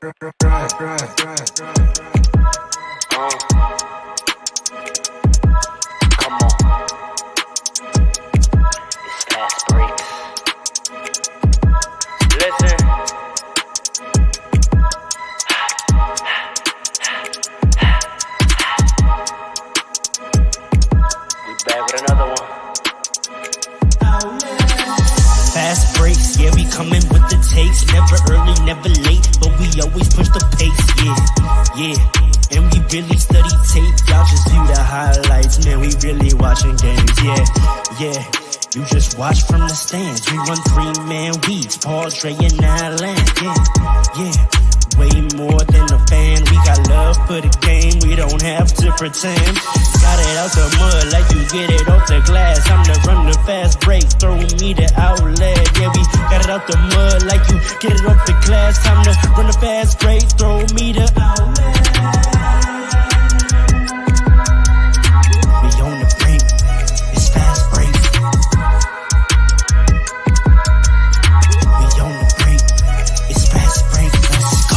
Come on. It's fast breaks. Listen. We back with another one. Fast breaks, yeah, we coming with the takes. Never early, never late, but we always push the pace, yeah. And we really study tape, y'all just view the highlights. Man, we really watching games, yeah. You just watch from the stands. We run 3-man weeks, Paul, Dre, and Allen, yeah. Way more than a fan. We got love for the game, we don't have to pretend. Got it out the mud like you get it off the glass. I'm the run the fast break, throw me the outlet. Yeah, we got it out the mud like you get it off the glass. Time to run the fast break, throw me the outlet. We on the break, it's fast break. We on the break, it's fast break. Let's go.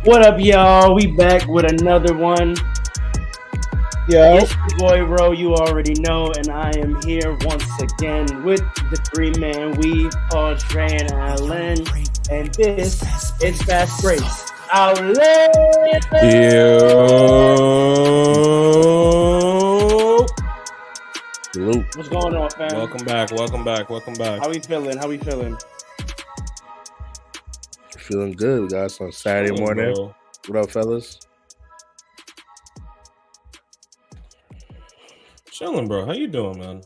What up, y'all? We back with another one. Yeah. It's your boy Ro, you already know, and I am here once again with the 3-man weave, Paul, Dre, and Allen, and this is Fast Breaks. Outlet! Yo. Salute. What's going on, fam? Welcome back. How we feeling? Feeling good. We got us on Saturday morning. Bro. What up, fellas? Chilling, bro. How you doing, man?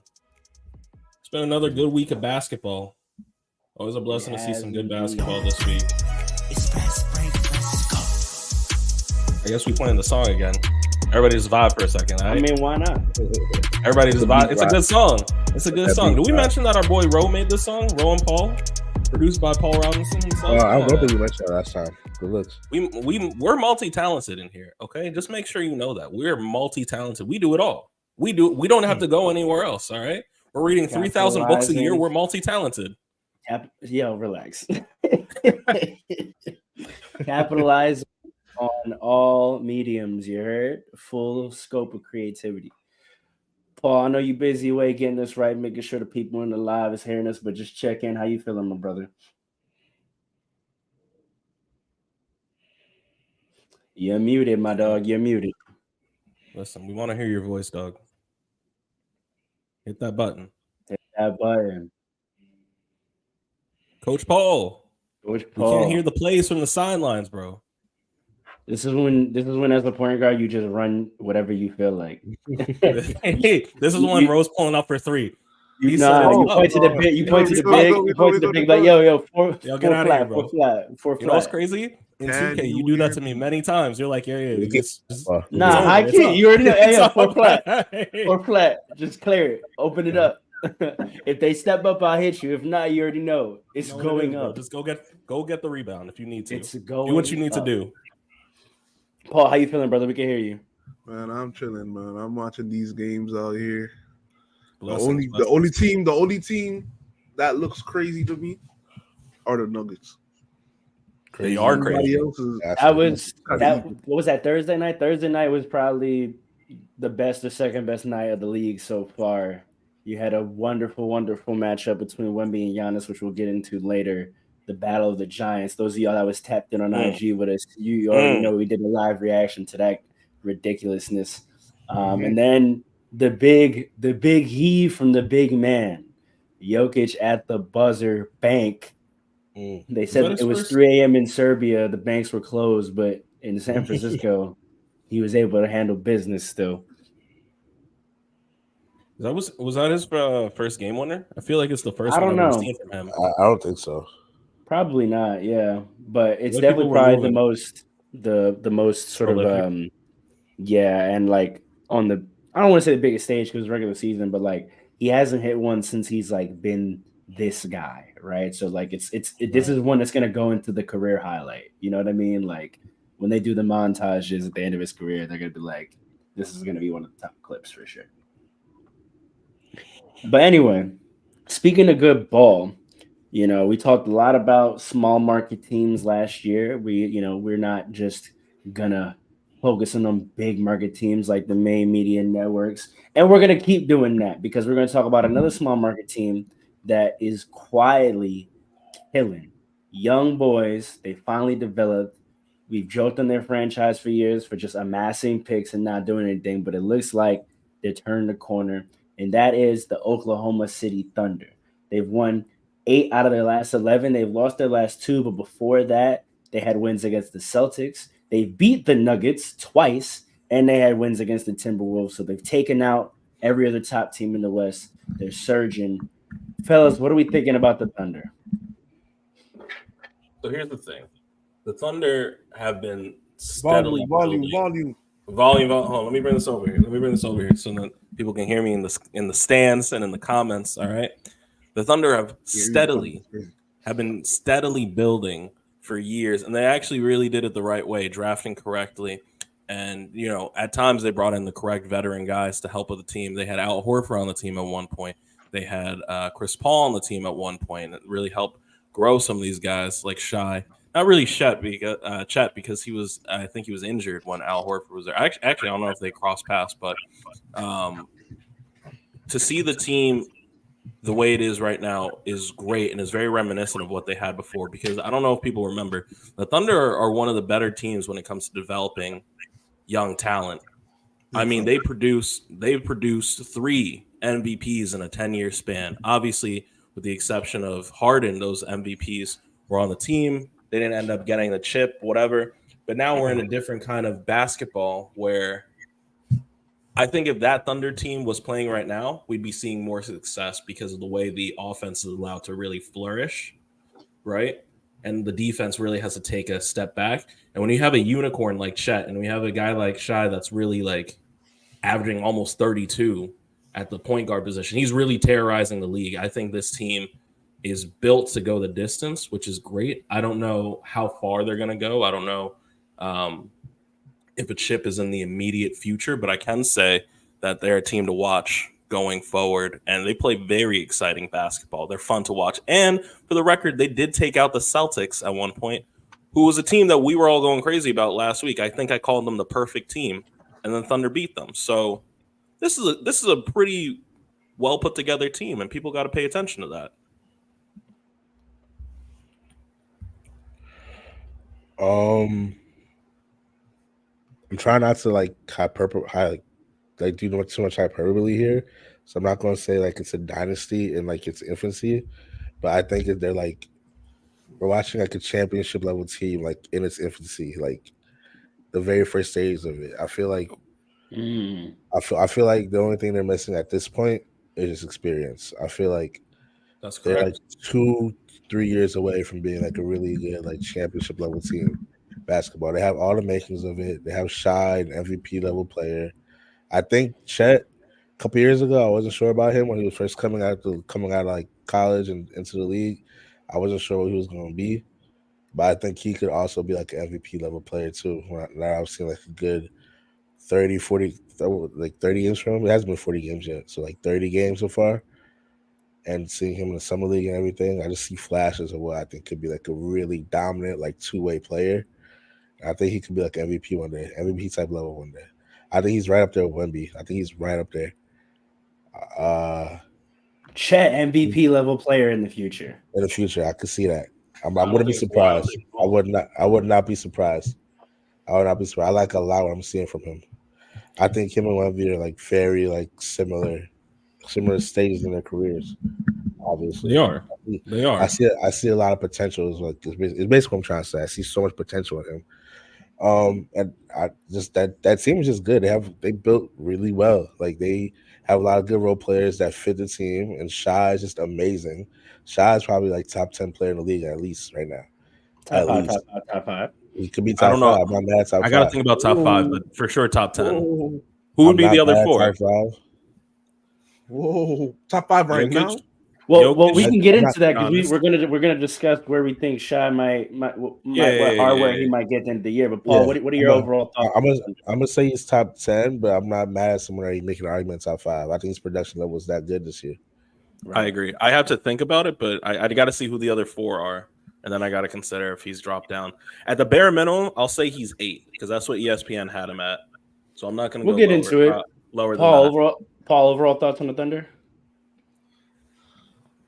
It's been another good week of basketball. Always a blessing to see some good basketball this week. It's fast break. Let's go. I guess we playing the song again. Everybody just vibe for a second, all I right? mean, why not? Everybody just vibe. It's a good song. It's a good That song. beat Did we drop. mention that our boy Ro made this song? Ro and Paul? Produced by Paul Robinson himself? I don't think we mentioned that last time. Good looks. We're multi-talented in here, okay? Just make sure you know that. We're multi-talented. We do it all. We don't have to go anywhere else, all right? We're reading 3,000 books a year. We're multi-talented. Yo, relax. Capitalize on all mediums, you heard? Full scope of creativity. Paul, I know you're busy away getting this right, making sure the people in the live is hearing us, but just check in. How you feeling, my brother? You're muted, my dog. You're muted. Listen, we want to hear your voice, dog. Hit that button. Hit that button. Coach Paul. Coach We Paul. can't hear the plays from the sidelines, bro. This is when as a point guard, you just run whatever you feel like. Hey, this is when Rose pulling up for three. You point to the big, you point to the big, like yo, four get out flat, of here, bro. four flat. You know what's crazy? In 2K, you do that to me many times. You're like, yeah. Nah, I can't. You already know. Hey, yo, four flat. Hey. Four flat. Just clear it. Open it up. If they step up, I'll hit you. If not, you already know it's going up. Just go get the rebound if you need to. It's going. Do what you need to do. Paul, how you feeling, brother? We can hear you. Man, I'm chilling, man. I'm watching these games out here. Blessings. The only team that looks crazy to me are the Nuggets. They are crazy. Everybody else is What was that Thursday night? Thursday night was probably the best or second best night of the league so far. You had a wonderful, wonderful matchup between Wemby and Giannis, which we'll get into later. The Battle of the Giants. Those of y'all that was tapped in on IG with us, you already know we did a live reaction to that ridiculousness. And then the big heave from the big man, Jokic at the buzzer bank. They Was that said his it was first? 3 a.m. in Serbia. The banks were closed, but in San Francisco, he was able to handle business still. Was that his first game winner? I feel like it's the first I one don't I've ever know. seen from him. I don't think so. Probably not. Yeah, but it's Like people definitely were probably moving the most sort of prolific. yeah, and like on the I don't want to say the biggest stage because regular season, but like he hasn't hit one since he's like been this guy, right? So like this is one that's gonna go into the career highlight. You know what I mean? Like when they do the montages at the end of his career, they're gonna be like, this is gonna be one of the top clips for sure. But anyway, speaking of good ball, we talked a lot about small market teams last year. We're not just gonna focus on big market teams like the main media networks, and we're gonna keep doing that because we're gonna talk about another small market team that is quietly killing young boys. They finally developed. We've joked on their franchise for years for just amassing picks and not doing anything, but it looks like they're turning the corner, and that is the Oklahoma City Thunder. They've won 8 out of their last 11. They've lost their last two, but before that, they had wins against the Celtics. They beat the Nuggets twice, and they had wins against the Timberwolves. So they've taken out every other top team in the West. They're surging. Fellas, what are we thinking about the Thunder? So here's the thing: the Thunder have been steadily Volume. building volume. Hold on, let me bring this over here. So that people can hear me in the stands and in the comments. All right, the Thunder have been steadily building for years, and they actually really did it the right way, drafting correctly. And at times they brought in the correct veteran guys to help with the team. They had Al Horford on the team at one point. They had Chris Paul on the team at one point, and it really helped grow some of these guys like Shy. Not really Chet because I think he was injured when Al Horford was there. Actually, I don't know if they crossed paths, but um, to see the team the way it is right now is great and is very reminiscent of what they had before. Because I don't know if people remember, the Thunder are one of the better teams when it comes to developing young talent. I mean, they've produced 3 MVPs in a 10-year span. Obviously, with the exception of Harden, those MVPs were on the team. They didn't end up getting the chip, whatever. But now we're in a different kind of basketball where I think if that Thunder team was playing right now, we'd be seeing more success because of the way the offense is allowed to really flourish, right? And the defense really has to take a step back. And when you have a unicorn like Chet and we have a guy like Shy that's really like averaging almost 32 at the point guard position, he's really terrorizing the league. I think this team is built to go the distance, which is great. I don't know how far they're going to go. I don't know if a chip is in the immediate future, but I can say that they're a team to watch going forward, and they play very exciting basketball. They're fun to watch. And for the record, they did take out the Celtics at one point, who was a team that we were all going crazy about last week. I think I called them the perfect team, and then Thunder beat them. So this is a pretty well put together team, and people got to pay attention to that. I'm trying not to like do not too much hyperbole here, so I'm not going to say like it's a dynasty in like its infancy, but I think that we're watching like a championship level team like in its infancy, like the very first stage of it. I feel like I feel like the only thing they're missing at this point is just experience. I feel like That's they're correct. like 2-3 years away from being like a really good like championship level team basketball. They have all the makings of it. They have Shy, an MVP level player. I think Chet a couple years ago, I wasn't sure about him when he was first coming out of like college and into the league. I wasn't sure what he was going to be, but I think he could also be like an MVP level player too. Now I've seen like a good 30, 40, like 30 games from him. It hasn't been 40 games yet, so like 30 games so far. And seeing him in the summer league and everything, I just see flashes of what I think could be like a really dominant, like two-way player. I think he could be like MVP one day, MVP type level one day. I think he's right up there with Wemby. I think he's right up there. Chet MVP level player in the future. In the future, I could see that. I don't wouldn't be think so. I don't surprised. think I so. would not. I would not be surprised. I would not be surprised. I like a lot what I'm seeing from him. I think him and Wemby are like very like similar stages in their careers. obviously. They are. They are. I see a lot of potential. Is like it's basically what I'm trying to say. I see so much potential in him. And I just that team is just good. They built really well. Like they have a lot of good role players that fit the team, and Shy is just amazing. Shy is probably like top 10 player in the league at least right now. Top five, top five, top five. He could be I top don't know. 5. I'm not mad at top I got to 5. think about top 5, but for sure top 10. Whoa, Who would I'm be not the other mad at 4? top 5. whoa, top 5 right Jokic? now. Well, Jokic, we can get into that because Giannis. we're gonna discuss where we think Shy might Yeah. where he might get at the end of the year. But Paul, what are your overall thoughts? I'm gonna say he's top 10, but I'm not mad at someone already making an argument top 5. I think his production level is that good this year. I agree. I have to think about it, but I got to see who the other 4 are, and then I got to consider if he's dropped down. At the bare minimum, I'll say he's 8 because that's what ESPN had him at. So I'm not going to. We'll get into it. Lower Paul, than that. overall thoughts on the Thunder.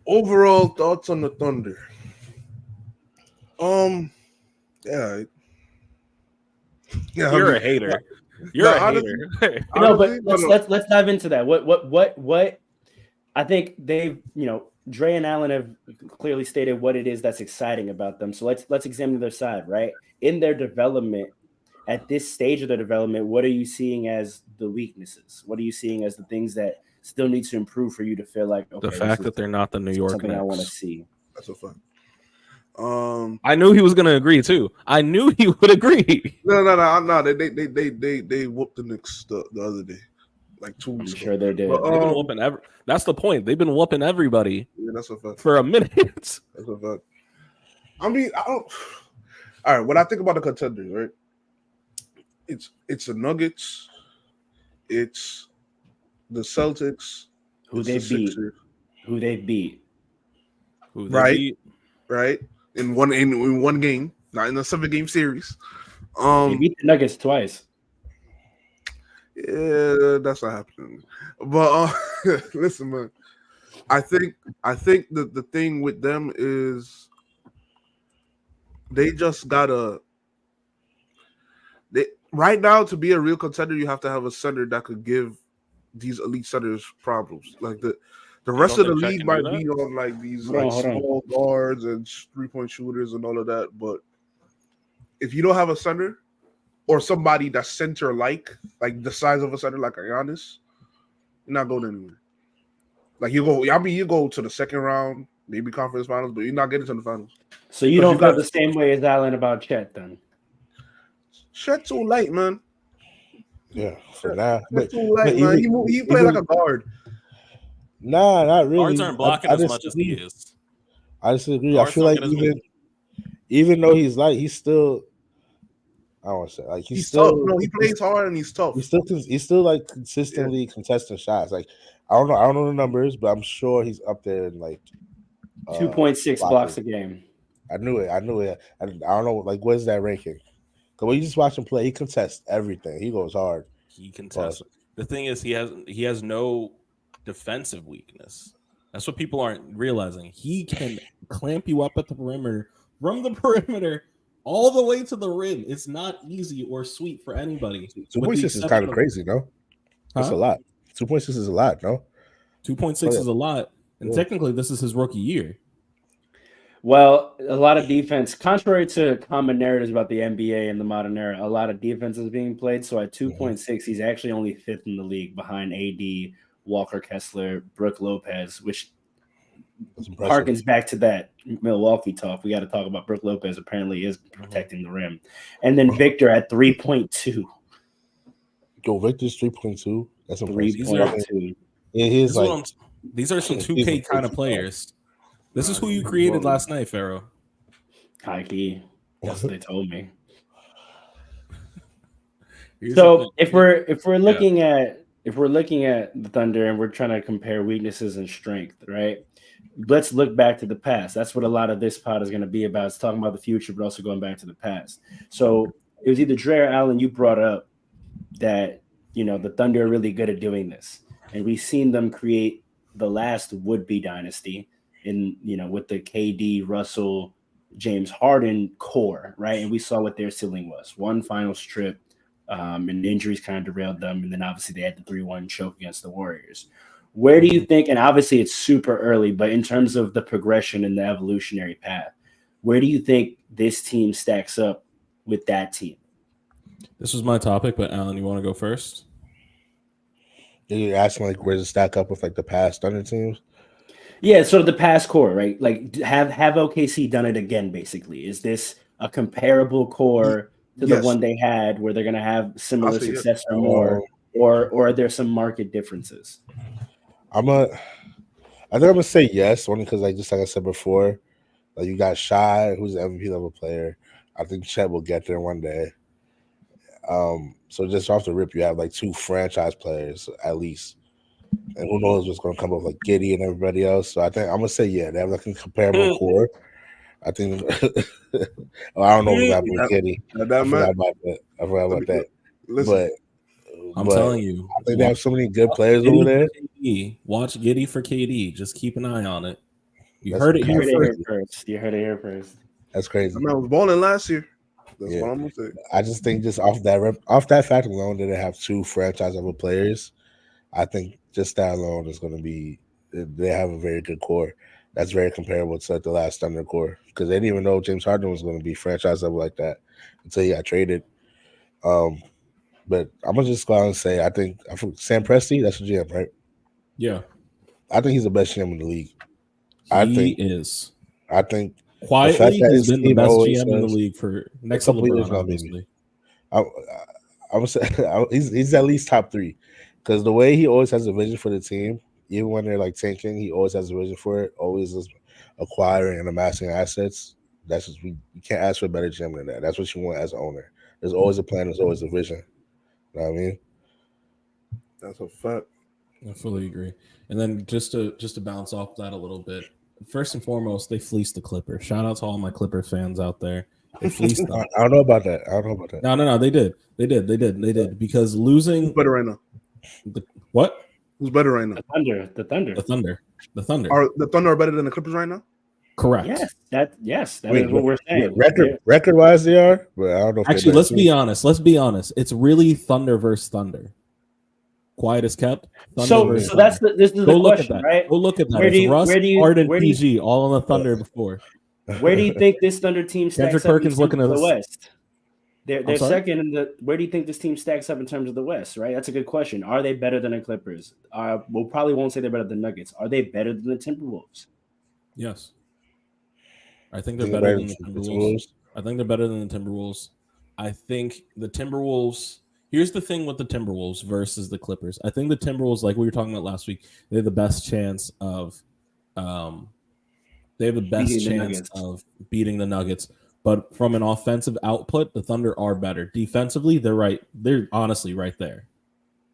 Overall thoughts on the Thunder. Yeah. You're a hater. You're a hater. No, but let's dive into that. What I think they've, Dre and Allen have clearly stated what it is that's exciting about them. So let's examine their side, right? In their development, at this stage of their development, what are you seeing as the weaknesses? What are you seeing as the things that still need to improve for you to feel like, okay, the fact that they're not the New York something Knicks. I want to see. That's a fact. I knew he was going to agree too. I knew he would agree. No. They whooped the Knicks the other day, like 2 weeks. I'm sure they did. They've been whooping that's the point. They've been whooping everybody. Yeah, that's a fact. For a minute. That's a fact. I mean, I don't. All right, when I think about the contenders, right? It's the Nuggets, it's the Celtics, Who they beat. Right. In one game, not in a 7-game series. They beat the Nuggets twice. Yeah, that's not happening. But listen, man. I think the thing with them is they just gotta. Right now, to be a real contender, you have to have a center that could give these elite centers problems. Like the rest of the league might be on like these small guards and 3-point shooters and all of that. But if you don't have a center or somebody that's center like the size of a center like a Giannis, you're not going anywhere. Like you go to the second round, maybe conference finals, but you're not getting to the finals. So you don't feel the same way as Allen about Chet then? Chet's too light, man. Yeah, for now. Chet's too light, man. He played like a guard. Nah, not really. Guards aren't blocking as much as he is. I disagree. I feel like even though he's light, he's still. I don't want to say like he's still. Tough. No, he plays hard and he's tough. He's still like consistently contesting shots. Like I don't know the numbers, but I'm sure he's up there in like 2.6 blocks a game. I knew it. I don't know like what is that ranking? Because when you just watch him play, he contests everything. He goes hard. He contests. The thing is, he has no defensive weakness. That's what people aren't realizing. He can clamp you up at the perimeter, from the perimeter all the way to the rim. It's not easy or sweet for anybody. 2.6 is kind of crazy, no? That's a lot. 2.6 is a lot, no? 2.6 is a lot. And technically, this is his rookie year. Well, a lot of defense, contrary to common narratives about the NBA in the modern era, a lot of defense is being played. So at 2.6, he's actually only 5th in the league behind AD, Walker Kessler, Brook Lopez, which harkens back to that Milwaukee talk. We got to talk about Brook Lopez apparently is protecting the rim. And then Victor at 3.2. Yo, Victor's 3.2. That's impressive. 3.2. These are some 2K kind of players. This is who you created last night, Pharaoh. High key. That's what they told me. Here's So if we're looking at the Thunder and we're trying to compare weaknesses and strength, right? Let's look back to the past. That's what a lot of this pod is going to be about. It's talking about the future, but also going back to the past. So it was either Dre or Allen, you brought up that, the Thunder are really good at doing this. And we've seen them create the last would-be dynasty with the KD, Russell, James Harden core, right? And we saw what their ceiling was. One finals trip, and injuries kind of derailed them. And then obviously they had the 3-1 choke against the Warriors. Where do you think, and obviously it's super early, but in terms of the progression and the evolutionary path, where do you think this team stacks up with that team? This was my topic, but Alan, you want to go first? You're asking like where does it stack up with like the past Thunder teams? Yeah, sort of the past core, right? Like have OKC done it again, basically? Is this a comparable core to the one they had where they're going to have similar success or more, or are there some market differences? I think I'm gonna say yes, only because like I said before, like you got Shy, who's an MVP level player. I think Chet will get there one day. So just off the rip, you have like 2 franchise players at least, and who knows what's gonna come up with like Giddy and everybody else. So I think I'm gonna say yeah, they have like a comparable core. I think well, I don't know what happened with Giddy. I forgot about that. Listen, I'm telling you, I think they have so many good players over there. KD. Watch Giddy for KD. Just keep an eye on it. You heard it here first. You heard it here first. That's crazy. I was balling last year. That's what I'm gonna say. I just think just off that fact alone that they have 2 franchise level players, I think just that alone is going to be. They have a very good core. That's very comparable to like the last Thunder core because they didn't even know James Harden was going to be franchise level like that until he got traded. But I'm gonna just go out and say I think Sam Presti, that's the GM, right? Yeah, I think he's the best GM in the league. He is. I think quietly he's been the best GM in the league for next to LeBron, obviously. I would say he's at least top 3 because the way he always has a vision for the team, even when they're like tanking, he always has a vision for it. Always is acquiring and amassing assets. That's just you can't ask for a better GM than that. That's what you want as an owner. There's always a plan. There's always a vision. You know what I mean? That's a fact. I fully agree. And then just to bounce off that a little bit, first and foremost, they fleeced the Clippers. Shout out to all my Clipper fans out there. They fleeced them. I don't know about that. No. They did. Because losing. Who's better right now? What? Who's better right now? The Thunder. The Thunder are better than the Clippers right now? Correct. Yes, that is what we're saying. Record wise, they are. But I don't know. Actually, let's be honest. It's really Thunder versus Thunder. Quiet as kept. So this is the question, right? Go look at that. It's Russ, Harden, PG, all on the Thunder before. Where do you think this Thunder team stacks Kendrick up Perkins in looking at the West? They're second in the. Where do you think this team stacks up in terms of the West? Right, that's a good question. Are they better than the Clippers? We'll probably won't say they're better than the Nuggets. Are they better than the Timberwolves? Yes, I think they're better than the Timberwolves. I think they're better than the Timberwolves. I think the Timberwolves. Here's the thing with the Timberwolves versus the Clippers. I think the Timberwolves, like we were talking about last week, they have the best chance of, beating the Nuggets. But from an offensive output, the Thunder are better. Defensively, they're right. They're honestly right there.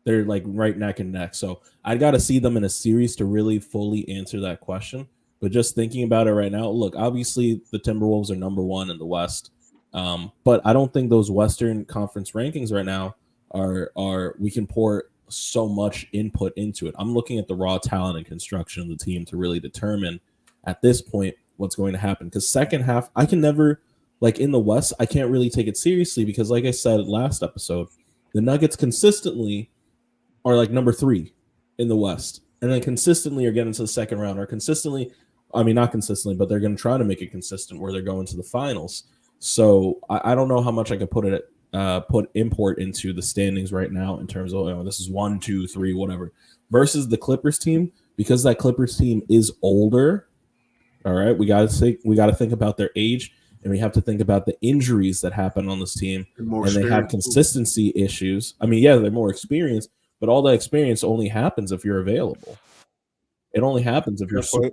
They're like right neck and neck. So I got to see them in a series to really fully answer that question. But just thinking about it right now, look, obviously the Timberwolves are number 1 in the West. But I don't think those Western Conference rankings right now are we can pour so much input into it. I'm looking at the raw talent and construction of the team to really determine at this point what's going to happen. Because second half, I can never, like in the West, I can't really take it seriously because like I said last episode, the Nuggets consistently are like number 3 in the West. And then consistently are getting to the second round or consistently, I mean, not consistently, but they're going to try to make it consistent where they're going to the finals. So I don't know how much I could put import into the standings right now in terms of this is 1, 2, 3, whatever, versus the Clippers team because that Clippers team is older. All right, we got to think about their age, and we have to think about the injuries that happen on this team, and they have consistency issues. I mean, yeah, they're more experienced, but all that experience only happens if you're available. It only happens if you're. So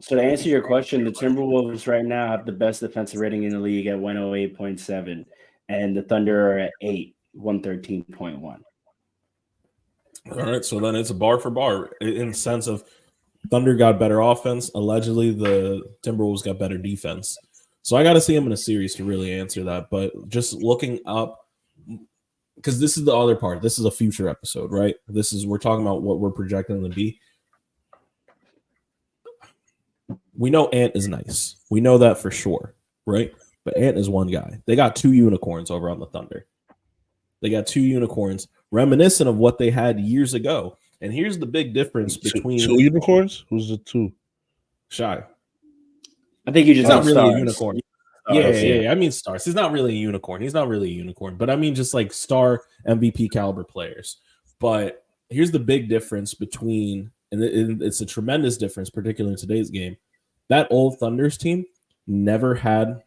to answer your question, the Timberwolves right now have the best defensive rating in the league at 108.7, and the Thunder are at 113.1. All right, so then it's a bar for bar in the sense of Thunder got better offense. Allegedly, the Timberwolves got better defense. So I got to see them in a series to really answer that. But just looking up, because this is the other part. This is a future episode, right? We're talking about what we're projecting them to be. We know Ant is nice. We know that for sure, right? But Ant is one guy. They got 2 unicorns over on the Thunder. They got 2 unicorns reminiscent of what they had years ago. And here's the big difference between two unicorns. Who's the two? Shy. I think you just He's not really stars. a unicorn. Stars, Yeah. I mean stars. He's not really a unicorn. But I mean just like star MVP caliber players. But here's the big difference between, and it's a tremendous difference, particularly in today's game. That old Thunders team never had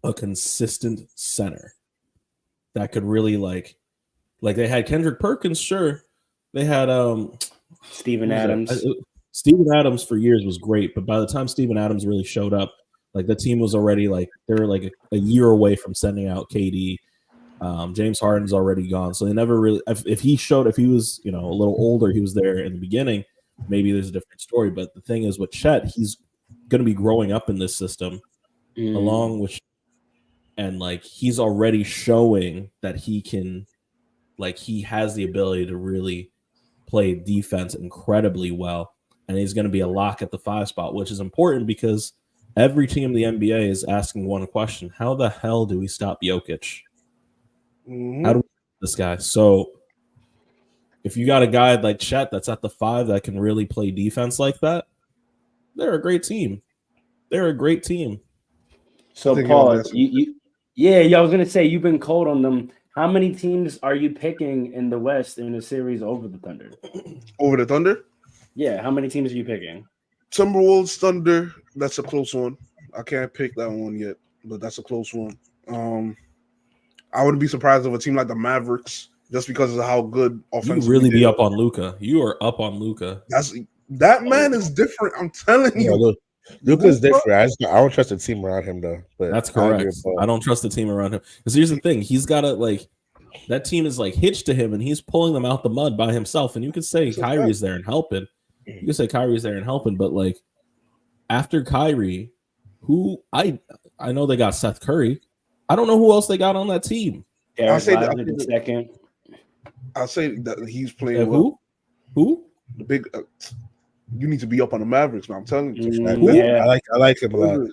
a consistent center that could really like they had Kendrick Perkins, sure. They had Steven Adams. Steven Adams for years was great, but by the time Steven Adams really showed up, like the team was already like they were like a year away from sending out KD. James Harden's already gone, so they never really. If he was a little older, he was there in the beginning. Maybe there's a different story. But the thing is, with Chet, he's going to be growing up in this system, along with, and like he's already showing that he can, like he has the ability to really play defense incredibly well, and he's going to be a lock at the 5 spot, which is important because every team in the NBA is asking one question: how the hell do we stop Jokic? How do we stop this guy? So if you got a guy like Chet that's at the 5 that can really play defense like that, they're a great team. They're a great team. So Paul, I was gonna say you've been cold on them. How many teams are you picking in the West in a series over the Thunder? Over the Thunder? Yeah, how many teams are you picking? Timberwolves, Thunder. That's a close one. I can't pick that one yet, but that's a close one. I wouldn't be surprised if a team like the Mavericks, just because of how good offensively. You really be up on Luka. You are up on Luka. That man is different. I'm telling you. Luka's different. I don't trust the team around him though. But that's correct. I don't trust the team around him because here's the thing: he's got to like that team is like hitched to him, and he's pulling them out the mud by himself. And you could say Kyrie's there and helping. You could say Kyrie's there and helping, but like after Kyrie, who I know they got Seth Curry. I don't know who else they got on that team. I'll say the second. I'll say that he's playing well. Who? The big. You need to be up on the Mavericks, man. I'm telling you. I like him a lot.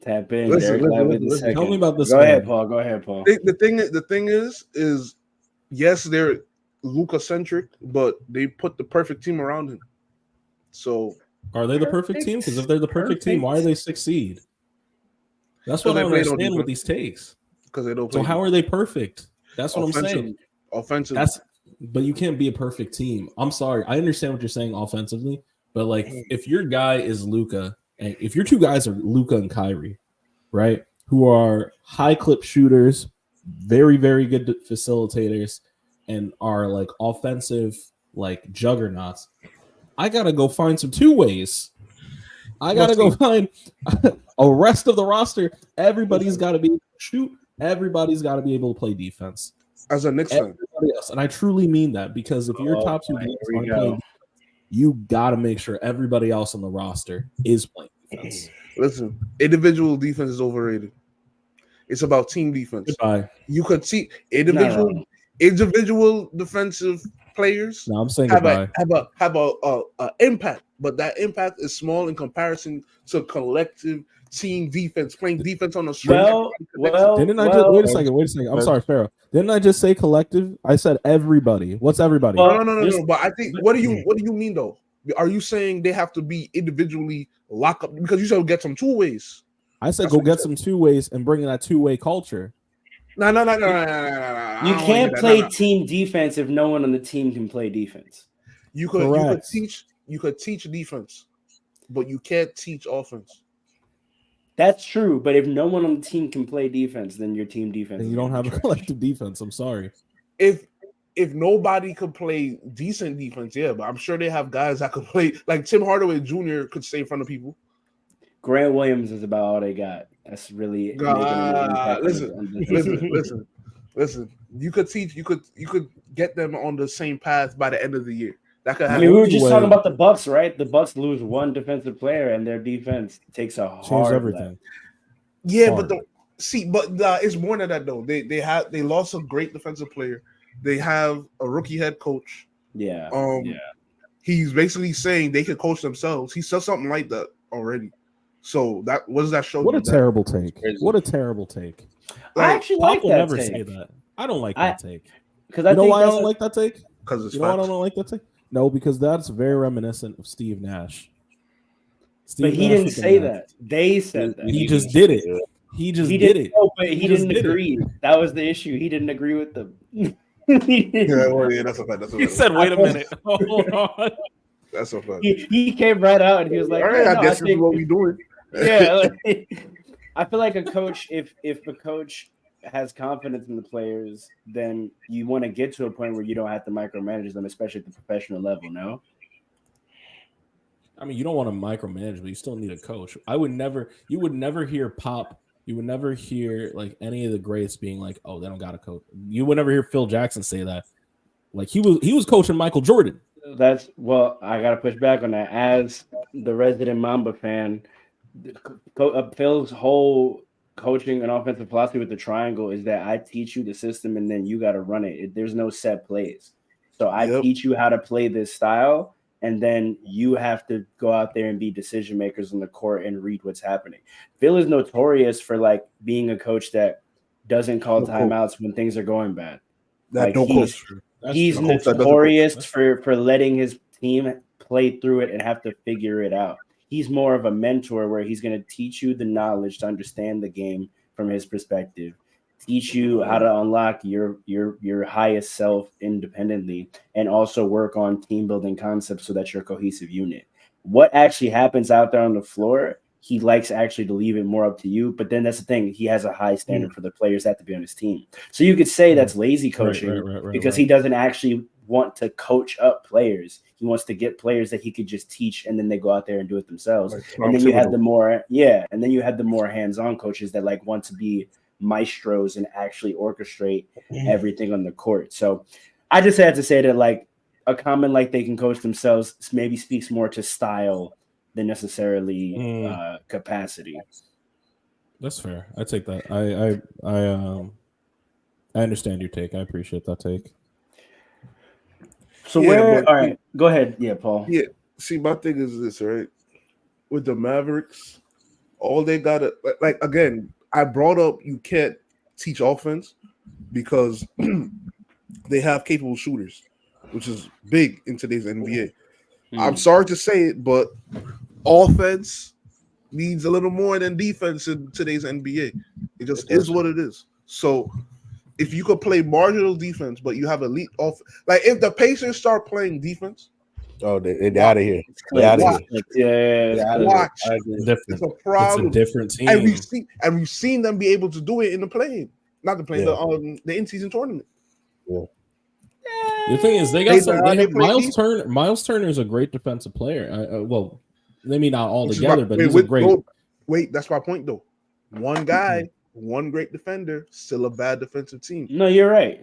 Tap in. Listen. Tell me about this. Go ahead, Paul. The thing is, yes, they're Luka centric, but they put the perfect team around him. So, are they the perfect team? Because if they're the perfect team, why are they 6th seed? That's what I don't understand with these takes. Because they don't. So how are they perfect? That's what I'm saying. Offensively. But you can't be a perfect team. I'm sorry. I understand what you're saying offensively, but like if your guy is Luka, and if your two guys are Luka and Kyrie, right, who are high clip shooters, very, very good facilitators, and are like offensive like juggernauts, I gotta go find some 2-ways. I gotta go find a rest of the roster. Everybody's got to be able to shoot. Everybody's got to be able to play defense. As a Knicks fan, and I truly mean that because if your top 2 defense aren't playing defense, you got to make sure everybody else on the roster is playing defense. Listen, individual defense is overrated. It's about team defense. Goodbye. You could see individual defensive players. No, I'm saying goodbye. Have a impact, but that impact is small in comparison to collective team defense, playing defense on the stretch. Wait a second. I'm sorry, Pharaoh. Didn't I just say collective? I said everybody. What's everybody? No. But I think what do you mean though? Are you saying they have to be individually locked up? Because you said get some 2-ways. I said go get some 2-ways and bring in that 2-way culture. No. You can't play team defense if no one on the team can play defense. You could teach defense, but you can't teach offense. That's true, but if no one on the team can play defense, then your team defense. And you don't have a collective defense. I'm sorry. If nobody could play decent defense, yeah, but I'm sure they have guys that could play. Like Tim Hardaway Jr. could stay in front of people. Grant Williams is about all they got. That's really listen. You could get them on the same path by the end of the year. That could happen. I mean, we were just talking about the Bucks, right? The Bucks lose one defensive player, and their defense takes a hard everything. Yeah, hard. But it's more than that though. They lost a great defensive player. They have a rookie head coach. Yeah. He's basically saying they can coach themselves. He said something like that already. So what does that show? What a terrible take! What a terrible take! I actually like that. Never take. Say that. I don't like that take. Because I know why I don't like that take. Because it's You know what I facts. don't like that thing? No, because that's very reminiscent of Steve Nash. But he didn't say that. They said that. He just did it. He just did it. No, but he didn't agree. That was the issue. He didn't agree with them. Yeah, well, yeah, that's a fact. That's a He fact. said, "Wait a minute, hold on." That's a fact. He came right out and he was like, All right, yeah, I no, guess this is what we doing. Yeah, like, I feel like a coach, if a coach has confidence in the players, then you want to get to a point where you don't have to micromanage them, especially at the professional level. No, I mean, you don't want to micromanage, but you still need a coach. You would never hear Pop. You would never hear like any of the greats being like, "Oh, they don't got a coach." You would never hear Phil Jackson say that. Like he was coaching Michael Jordan. I got to push back on that. As the resident Mamba fan, Phil's whole coaching and offensive philosophy with the triangle is that I teach you the system and then you got to run it. There's no set plays. So I teach you how to play this style, and then you have to go out there and be decision makers on the court and read what's happening. Phil is notorious for like being a coach that doesn't call timeouts when things are going bad. That like he's notorious for letting his team play through it and have to figure it out. He's more of a mentor where he's going to teach you the knowledge to understand the game from his perspective, teach you how to unlock your highest self independently, and also work on team building concepts so that you're a cohesive unit. What actually happens out there on the floor, he likes actually to leave it more up to you. But then that's the thing. He has a high standard for the players that have to be on his team. So you could say that's lazy coaching because he doesn't actually want to coach up players. He wants to get players that he could just teach, and then they go out there and do it themselves. And then you have the more hands-on coaches that like want to be maestros and actually orchestrate everything on the court. So I just had to say that like a comment like they can coach themselves maybe speaks more to style than necessarily capacity. That's fair. I take that. I understand your take. I appreciate that take. So all right, go ahead. Yeah, Paul. Yeah. See, my thing is this, right? With the Mavericks, all they gotta like again, I brought up you can't teach offense because they have capable shooters, which is big in today's NBA. I'm sorry to say it, but offense needs a little more than defense in today's NBA. It just is what it is. So if you could play marginal defense, but you have elite like if the Pacers start playing defense, they're out of here. They're out of here. Yeah, watch. It's a problem. It's a different team. And we've seen them be able to do it in the play-in, not the play-in, the in-season tournament. Yeah. The thing is, they have Miles Turner. Miles Turner is a great defensive player. Well, maybe not all together, but he's a great. Wait, that's my point though. One guy, one great defender, still a bad defensive team. No, you're right.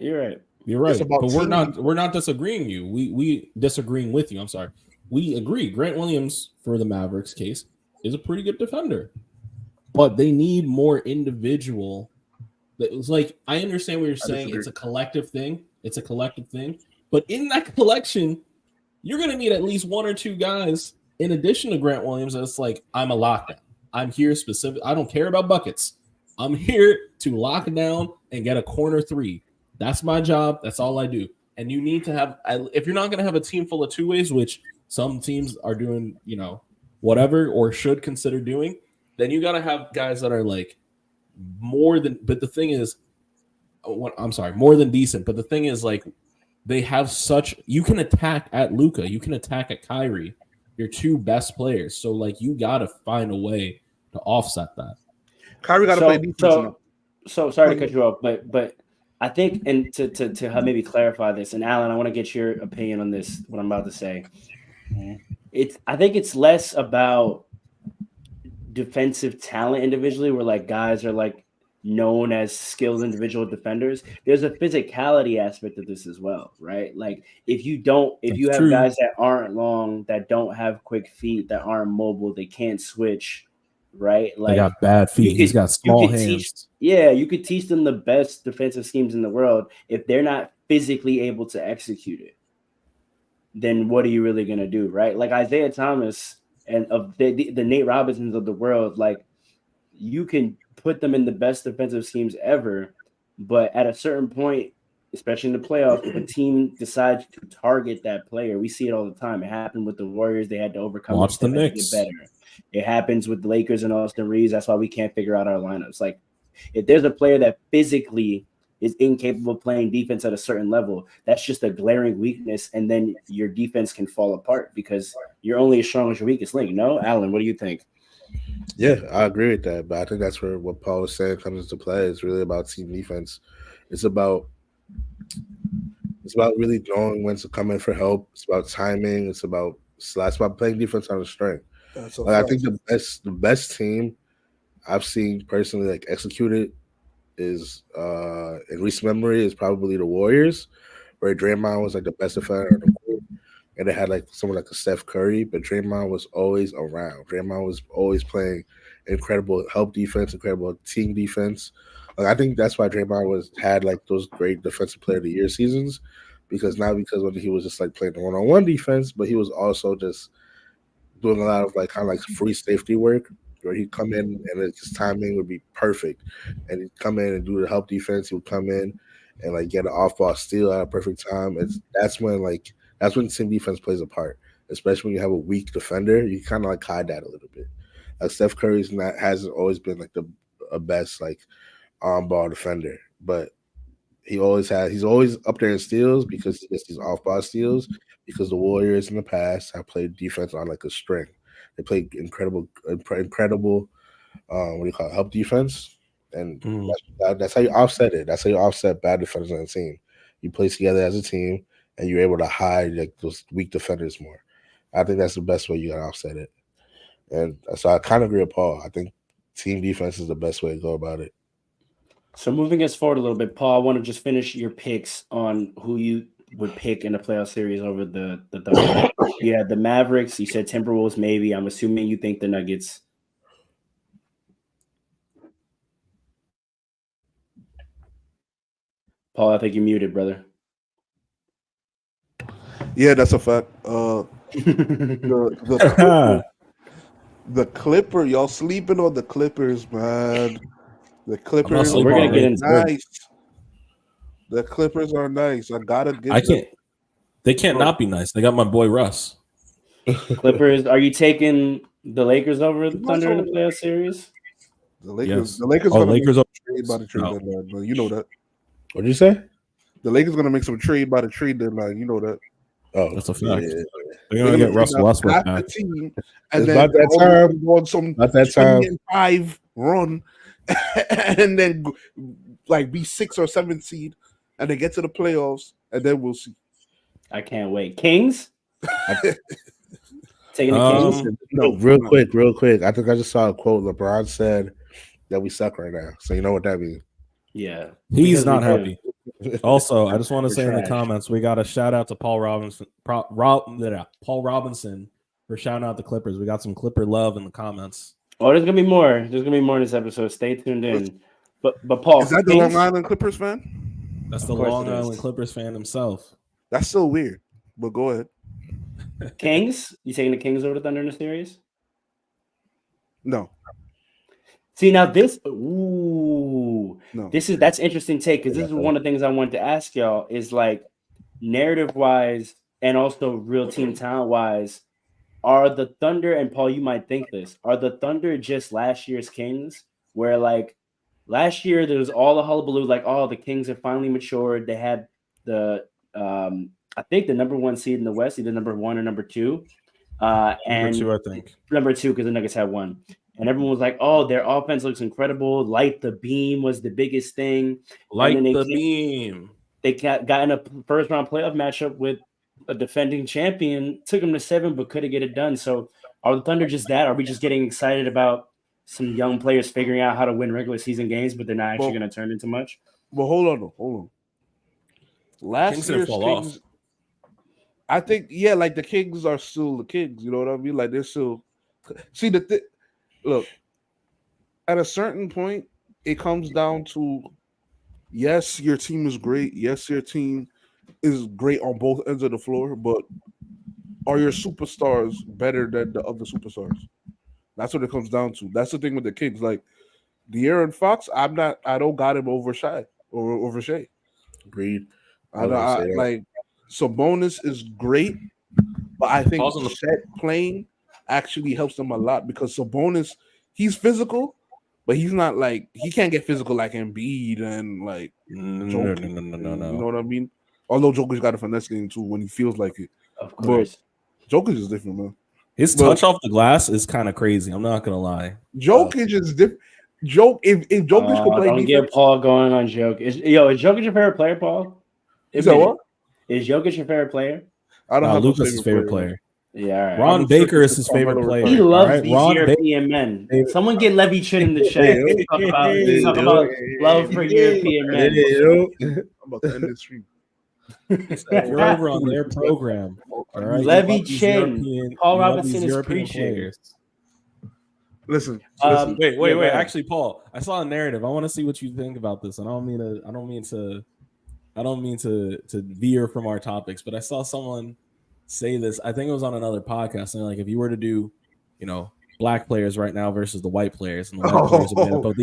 But we're not disagreeing you. We disagreeing with you. I'm sorry. We agree. Grant Williams for the Mavericks case is a pretty good defender, but they need more individual. It's like I understand what you're saying. It's a collective thing. But in that collection, you're going to need at least one or two guys in addition to Grant Williams. That's like, I'm a lockdown. I'm here specific. I don't care about buckets. I'm here to lock down and get a corner three. That's my job. That's all I do. And you need to have, if you're not going to have a team full of two-ways, which some teams are doing, whatever, or should consider doing, then you got to have guys that are like more than, but the thing is, more than decent. But the thing is, like, they have such, you can attack at Luka, you can attack at Kyrie, your two best players. So, like, you got to find a way to offset that. Kyrie got to play defense. So sorry to cut you off, but I think, and to maybe clarify this, and Alan, I want to get your opinion on this, what I'm about to say. I think it's less about defensive talent individually, where like guys are like known as skilled individual defenders. There's a physicality aspect of this as well, right? Like if you have guys that aren't long, that don't have quick feet, that aren't mobile, they can't switch, right? Like they got bad feet. He's got small hands. You could teach them the best defensive schemes in the world. If they're not physically able to execute it, then what are you really going to do, right? Like Isaiah Thomas and of the Nate Robinsons of the world, like you can put them in the best defensive schemes ever, but at a certain point, especially in the playoffs, if a team decides to target that player, we see it all the time. It happened with the Warriors; they had to overcome Watch it the to get Knicks. better. It happens with the Lakers and Austin Reeves. That's why we can't figure out our lineups. Like, if there's a player that physically is incapable of playing defense at a certain level, that's just a glaring weakness, and then your defense can fall apart because you're only as strong as your weakest link. No, Alan, what do you think? Yeah, I agree with that. But I think that's where what Paul was saying comes into play. It's really about team defense. It's about really knowing when to come in for help. It's about timing. It's about playing defense on the strength. That's a Like I fact. think the best team I've seen personally like execute it is in recent memory is probably the Warriors, where Draymond was like the best defender on the court, and they had like someone like a Steph Curry, but Draymond was always around. Draymond was always playing incredible help defense, incredible team defense. Like I think that's why Draymond had like those great defensive player of the year seasons, because not because when he was just like playing the 1-on-1 defense, but he was also just doing a lot of like kind of like free safety work where he'd come in and his timing would be perfect, and he'd come in and do the help defense. He would come in and like get an off ball steal at a perfect time. That's when team defense plays a part, especially when you have a weak defender. You kind of like hide that a little bit. Like Steph Curry's not hasn't always been like the best like on ball defender, but he's always up there in steals because he gets these off ball steals because the Warriors in the past have played defense on like a string. They played incredible what do you call it, help defense, and that's how you offset it. That's how you offset bad defenders on the team. You play together as a team, and you're able to hide like those weak defenders more. I think that's the best way you gotta offset it, and so I kind of agree with Paul. I think team defense is the best way to go about it. So moving us forward a little bit, Paul, I want to just finish your picks on who you would pick in the playoff series over the Thunder. You had the Mavericks. You said Timberwolves, maybe. I'm assuming you think the Nuggets. Paul, I think you're muted, brother. Yeah, that's a fact. The Clipper, y'all sleeping on the Clippers, man. The Clippers We're gonna get into nice. The Clippers are nice. I gotta give them. They can't not be nice. They got my boy Russ. Clippers. Are you taking the Lakers over the Thunder in the playoff series? The Lakers. Yes. The Lakers. Oh, gonna Lakers make over some trade by the trade deadline, but you know that. What did you say? The Lakers gonna make some trade by the trade deadline. You know that. Oh, that's a fact. Yeah. They're gonna get Russell Westbrook half back. the team, And and then then about that time, go on some about that time, 20-5 run, and then like be 6 or 7 seed, and then get to the playoffs, and then we'll see. I can't wait. Kings? Taking the Kings? No, real quick. I think I just saw a quote. LeBron said that we suck right now. So you know what that means. Yeah. He's not happy. Also, I just want to say trash. in the comments, we got a shout out to Paul Robinson for shouting out the Clippers. We got some Clipper love in the comments. Oh, there's gonna be more. There's gonna be more in this episode. Stay tuned in. But Paul, is that the Kings? Long Island Clippers fan? That's the Long Island Clippers fan himself. That's so weird. But go ahead. Kings? You taking the Kings over the Thunder in the series? No. See now that's interesting take because this is one of the things I wanted to ask y'all is like narrative wise and also real team talent wise, are the Thunder, and Paul, you might think this, are the Thunder just last year's Kings where like last year there was all the hullabaloo like, oh, the Kings have finally matured. They had the I think the number 1 seed in the West, either number 1 or number 2. And number 2, I think. Number 2 because the Nuggets had 1. And everyone was like, oh, their offense looks incredible. Light the beam was the biggest thing. Beam. They got in a first-round playoff matchup with a defending champion. Took them to 7, but couldn't get it done. So are the Thunder just that? Are we just getting excited about some young players figuring out how to win regular season games, but they're not actually going to turn into much? Well, hold on. Last year's Kings, I think, yeah, like the Kings are still the Kings. You know what I mean? Like they're still – see, look, at a certain point, it comes down to, yes, your team is great. Yes, your team is great on both ends of the floor, but are your superstars better than the other superstars? That's what it comes down to. That's the thing with the Kings. Like, De'Aaron Fox, I don't got him over Shai or over Shea. Agreed. Like Sabonis is great, but I think Also, Chet playing actually helps them a lot because Sabonis, he's physical, but he's not like he can't get physical like Embiid and like Jokic. No. You know what I mean? Although Jokic's got a finesse game too when he feels like it. Of course. But Jokic is different, man. His touch off the glass is kind of crazy. I'm not gonna lie. Jokic is different. If Jokic could play don't defense, get Paul going on Jokic. Is Jokic your favorite player, Paul? Is that what? Is Jokic your favorite player? I don't have Lucas' his favorite player. Yeah, all right. Ron Baker is his favorite player. He loves these Ron European men. Someone get Levy Chin in the chat. Talk about love for European men. I'm about to end this stream. You're over on their program. All right? Levy Chin. Paul Robinson is preaching. Players. Listen. Wait. Actually, Paul, I saw a narrative. I want to see what you think about this. I don't mean to veer from our topics, but I saw someone say this. I think it was on another podcast, and like if you were to do, black players right now versus the white players, and the white players are made up of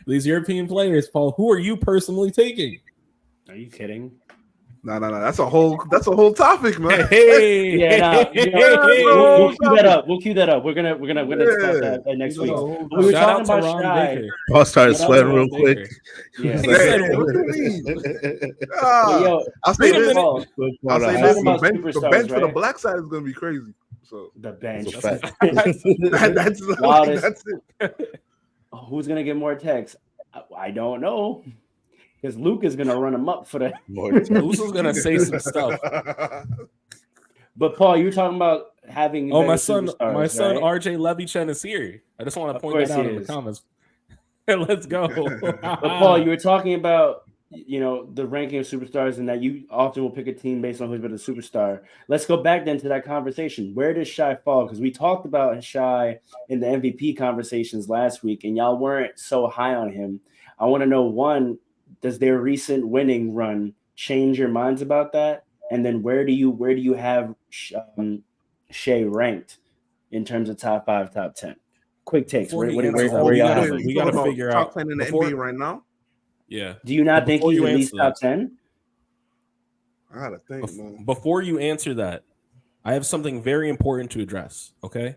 these European players, Paul, who are you personally taking? Are you kidding? No. That's a whole topic, man. Hey, we'll cue that up. We'll cue that up. We're gonna discuss that next week. We were talking about Shy. Paul started sweating real quick. Yeah. What do you mean? I'll say this. The bench for the black side is gonna be crazy. So the bench. That's it. Who's gonna get more texts? I don't know. Because Luke is gonna run him up for that. Luke is gonna say some stuff. But Paul, you were talking about having my son right? RJ Levy-Chen is here. I just want to point that out in the comments. Let's go. But Paul, you were talking about the ranking of superstars and that you often will pick a team based on who's been a superstar. Let's go back then to that conversation. Where does Shai fall? Because we talked about Shai in the MVP conversations last week, and y'all weren't so high on him. I want to know, one, does their recent winning run change your minds about that? And then where do you have Shai ranked in terms of top 5, top 10? Quick takes. Where y'all we got to figure out top 10 in the NBA right now. Yeah. Do you not think he's at least top 10? I gotta think, man. Before you answer that, I have something very important to address. Okay.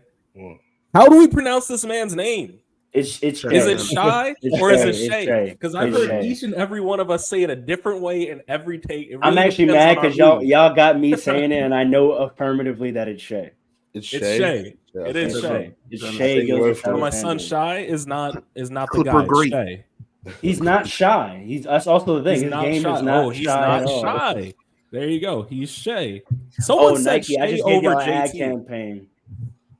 How do we pronounce this man's name? Is it Shy or is it Shay? Because I've heard each and every one of us say it a different way in every take. Really I'm actually mad because y'all got me saying it, and I know affirmatively that it's Shay. It's Shay. It is Shay. It's Shay. My son Shy is not the guy. Shay. He's not shy. That's also the thing. His game is not he's shy. Not shy. There you go. He's Shay. Someone said Nike, Shay I just over gave y'all JT. ad campaign.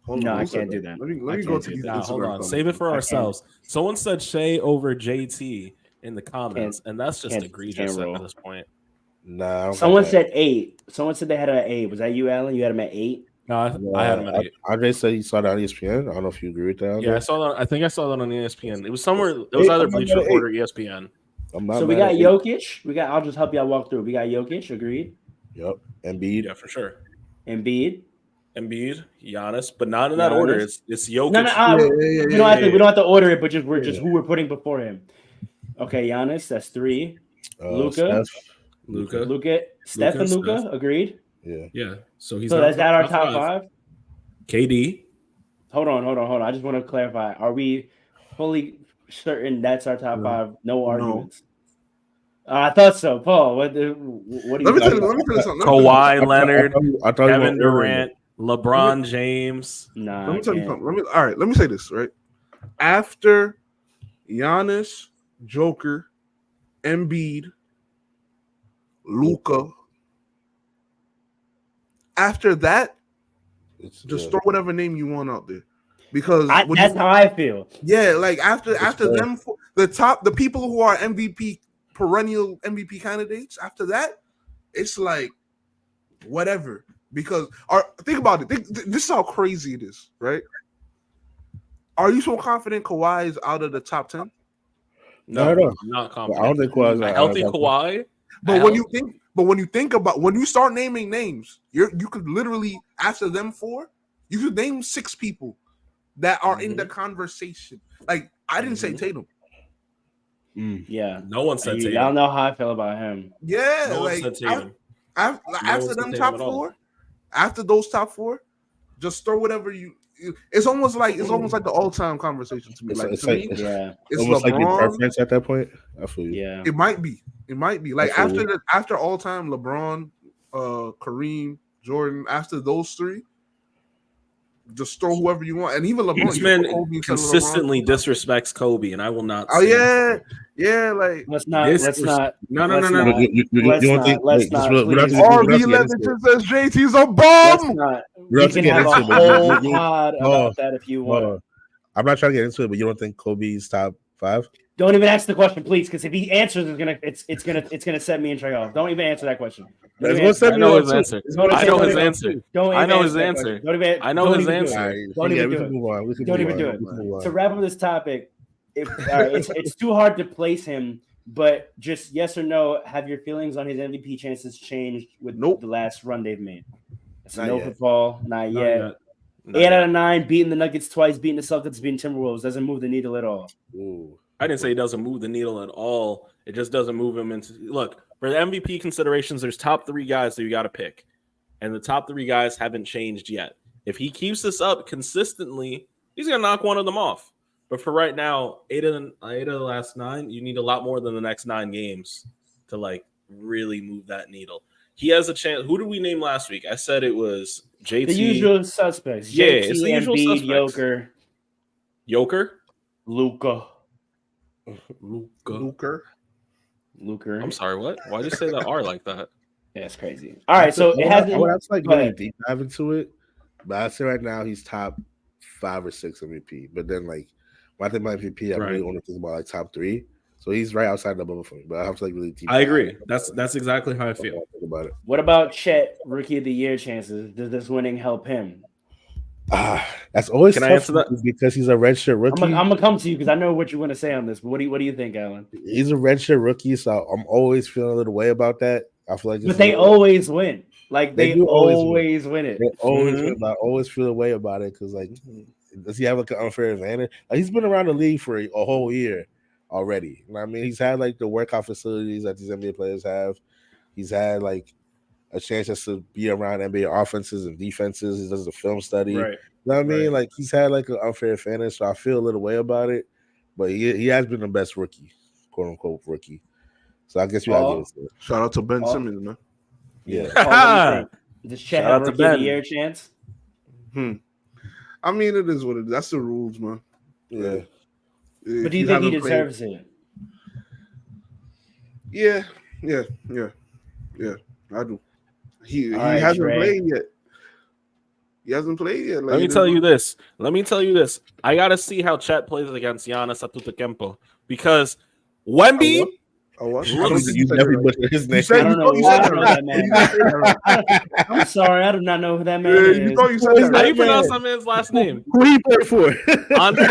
I can't do that. Let me go to that. Hold on. Save it for ourselves. Someone said Shay over JT in the comments, and that's just egregious at this point. Nah. Someone said 8. Someone said they had him at 8. Was that you, Alan? You had him at 8? No, I had him at 8. Andre said he saw that on ESPN. I don't know if you agree with that. Yeah, I saw that. I think I saw that on ESPN. It was somewhere. It was either Bleacher Report or ESPN. So we got Jokic. I'll just help y'all walk through. We got Jokic. Agreed. Yep. Embiid. Yeah, for sure. Embiid, Giannis, but not in that order. It's Jokic. No. I think we don't have to order it, but we're just who we're putting before him. Okay, Giannis. That's 3. Luka. Steph and Luka. Agreed. Yeah. So that's at our top 5. KD. Hold on. I just want to clarify. Are we fully certain that's our top 5? No arguments. I thought so, Paul. What do you? Let me tell you something. Kawhi Leonard, Kevin Durant, LeBron James. Let me tell you something. Let me say this right after Giannis, Joker, Embiid, Luka. After that, just throw whatever name you want out there, because that's how I feel. Yeah, like after them, the people who are perennial MVP candidates. After that, it's like whatever. Because think about it. This is how crazy it is, right? Are you so confident Kawhi is out of the top 10? No, I'm not confident. I don't think Kawhi's a healthy Kawhi. But when you start naming names, you could literally, after them 4, you could name 6 people that are in the conversation. Like I didn't say Tatum. Yeah. No one said Tatum. Y'all know how I feel about him. Yeah, No one like said Tatum. after them Tatum top at all. four, after those top four, just throw whatever you. It's almost like the all-time conversation to me. It's it's almost like your LeBron. preference at that point. I feel you. Yeah. It might be like after all-time LeBron, Kareem, Jordan. After those three, just throw whoever you want, and even LeBron. This man consistently disrespects Kobe, and I will not. Oh yeah, like let's not. No. Let's RV Levitt says JT's a bum. We can have a whole pod about that if you want. I'm not trying to get into it, but you don't think Kobe's top 5? Don't even ask the question, please, because if he answers, it's gonna set me in trial. Don't even answer that question. I know his answer. I know his answer. I know his answer. Don't even do it. To wrap up this topic, it's too hard to place him, but just yes or no, have your feelings on his MVP chances changed with the last run they've made? It's no football, not yet. 8 out of 9, beating the Nuggets twice, beating the Celtics, beating Timberwolves doesn't move the needle at all. Ooh. I didn't say it doesn't move the needle at all. It just doesn't move him into. Look, for the MVP considerations, there's top 3 guys that you got to pick, and the top 3 guys haven't changed yet. If he keeps this up consistently, he's gonna knock one of them off. But for right now, 8 of the last 9, you need a lot more than the next 9 games to like really move that needle. He has a chance. Who did we name last week? I said it was JT. The usual suspects. Yeah, JT, it's the usual Embiid, suspects. Joker. Luka. I'm sorry, what? Why'd you say that R like that? Yeah, it's crazy. All right, so it hasn't. That's like really deep dive into it, but I'd say right now he's top 5 or 6 MVP. But then, like, when I think about MVP, I really want to think about like top 3. So he's right outside the bubble for me. But I have to like really deep. I agree. That's exactly how I feel about it. What about Chet Rookie of the Year chances? Does this winning help him? That's always Can I answer that? Because he's a redshirt rookie. I'm gonna come to you because I know what you want to say on this. But what do you think, Alan? He's a redshirt rookie, so I'm always feeling a little way about that. I feel like, but they always win. Like they always win it. They always win. I always feel a way about it because, like, does he have like an unfair advantage? Like, he's been around the league for a whole year already. You know what I mean, he's had like the workout facilities that these NBA players have. He's had like a chance just to be around NBA offenses and defenses. He does the film study. Right. You know what I mean? Like, he's had like an unfair advantage, so I feel a little way about it. But he has been the best rookie, quote unquote rookie. So I guess we gotta give it to him. Shout out to Ben Simmons, man. Yeah. Does Chet have Rookie of the Year chance? I mean, it is what it is. That's the rules, man. Yeah. But do you think he deserves it? Yeah, I do. He hasn't played yet. He hasn't played yet. Like, Let me tell you this. I gotta see how Chet plays against Giannis Antetokounmpo because Wemby. You never butchered his name. I don't know that man. I'm sorry, I do not know who that man is. How do you pronounce that man's last name? Who he played for? Ante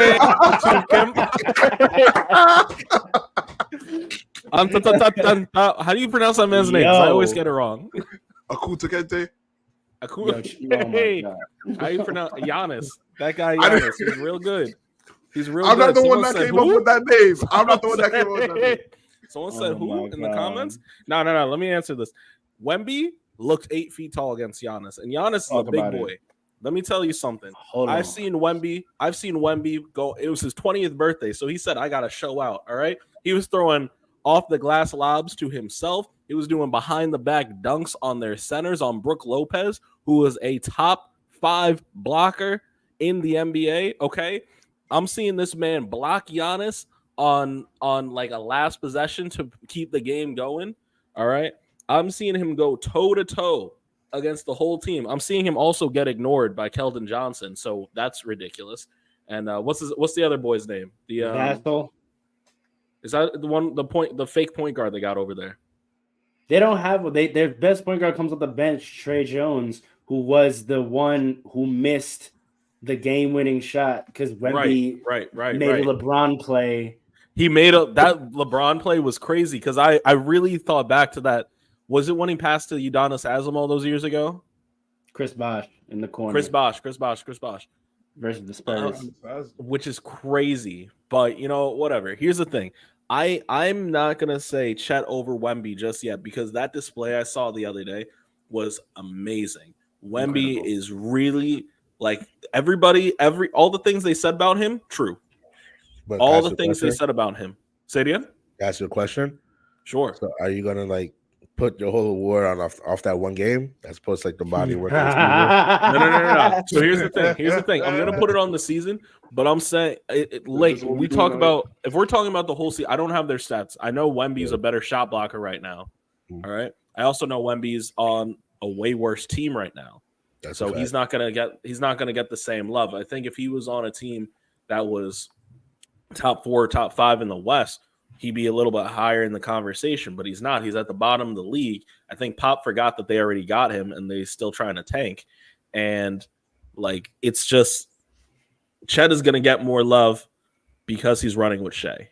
How do you pronounce that man's name? I always get it wrong. Akutakente. Hey, how you pronounce Giannis? That guy Giannis. He's real good. He's real I'm good. not the one that came up with that name. I'm not the one that came up with that name. Someone said who in the comments? No. Let me answer this. Wemby looked 8 feet tall against Giannis, and Giannis is a big boy. Let me tell you something. I've seen Wemby go. It was his 20th birthday, so he said, "I got to show out." All right. He was throwing off the glass lobs to himself. He was doing behind the back dunks on their centers on Brook Lopez, who was a top 5 blocker in the NBA. Okay. I'm seeing this man block Giannis on like a last possession to keep the game going. All right. I'm seeing him go toe to toe against the whole team. I'm seeing him also get ignored by Keldon Johnson. So that's ridiculous. And what's the other boy's name? The Gasol. Is that the fake point guard they got over there? They don't have their best point guard comes off the bench, Trey Jones, who was the one who missed the game-winning shot because Wemby made a LeBron play. He made that LeBron play was crazy because I really thought back to that. Was it when he passed to Udonis Haslem all those years ago? Chris Bosh in the corner. Chris Bosh versus the Spurs, which is crazy. But whatever. Here's the thing: I'm not gonna say Chet over Wemby just yet because that display I saw the other day was amazing. Wemby Incredible. is really like all the things they said about him, true. But All that's the your things they question. said about him. Say it again? That's your question. Sure. So are you gonna like put your whole award on off that one game as opposed to like the body work of the season? No. So here's the thing. I'm gonna put it on the season, but I'm saying like what we we talk doing, about if we're talking about the whole season. I don't have their stats. I know Wemby's a better shot blocker right now. All right. I also know Wemby's on a way worse team right now. That's So he's not gonna get the same love. I think if he was on a team that was top 4, top 5 in the West, he'd be a little bit higher in the conversation, but he's not. He's at the bottom of the league. I think Pop forgot that they already got him and they're still trying to tank. And like, it's just Chet is going to get more love because he's running with Shea.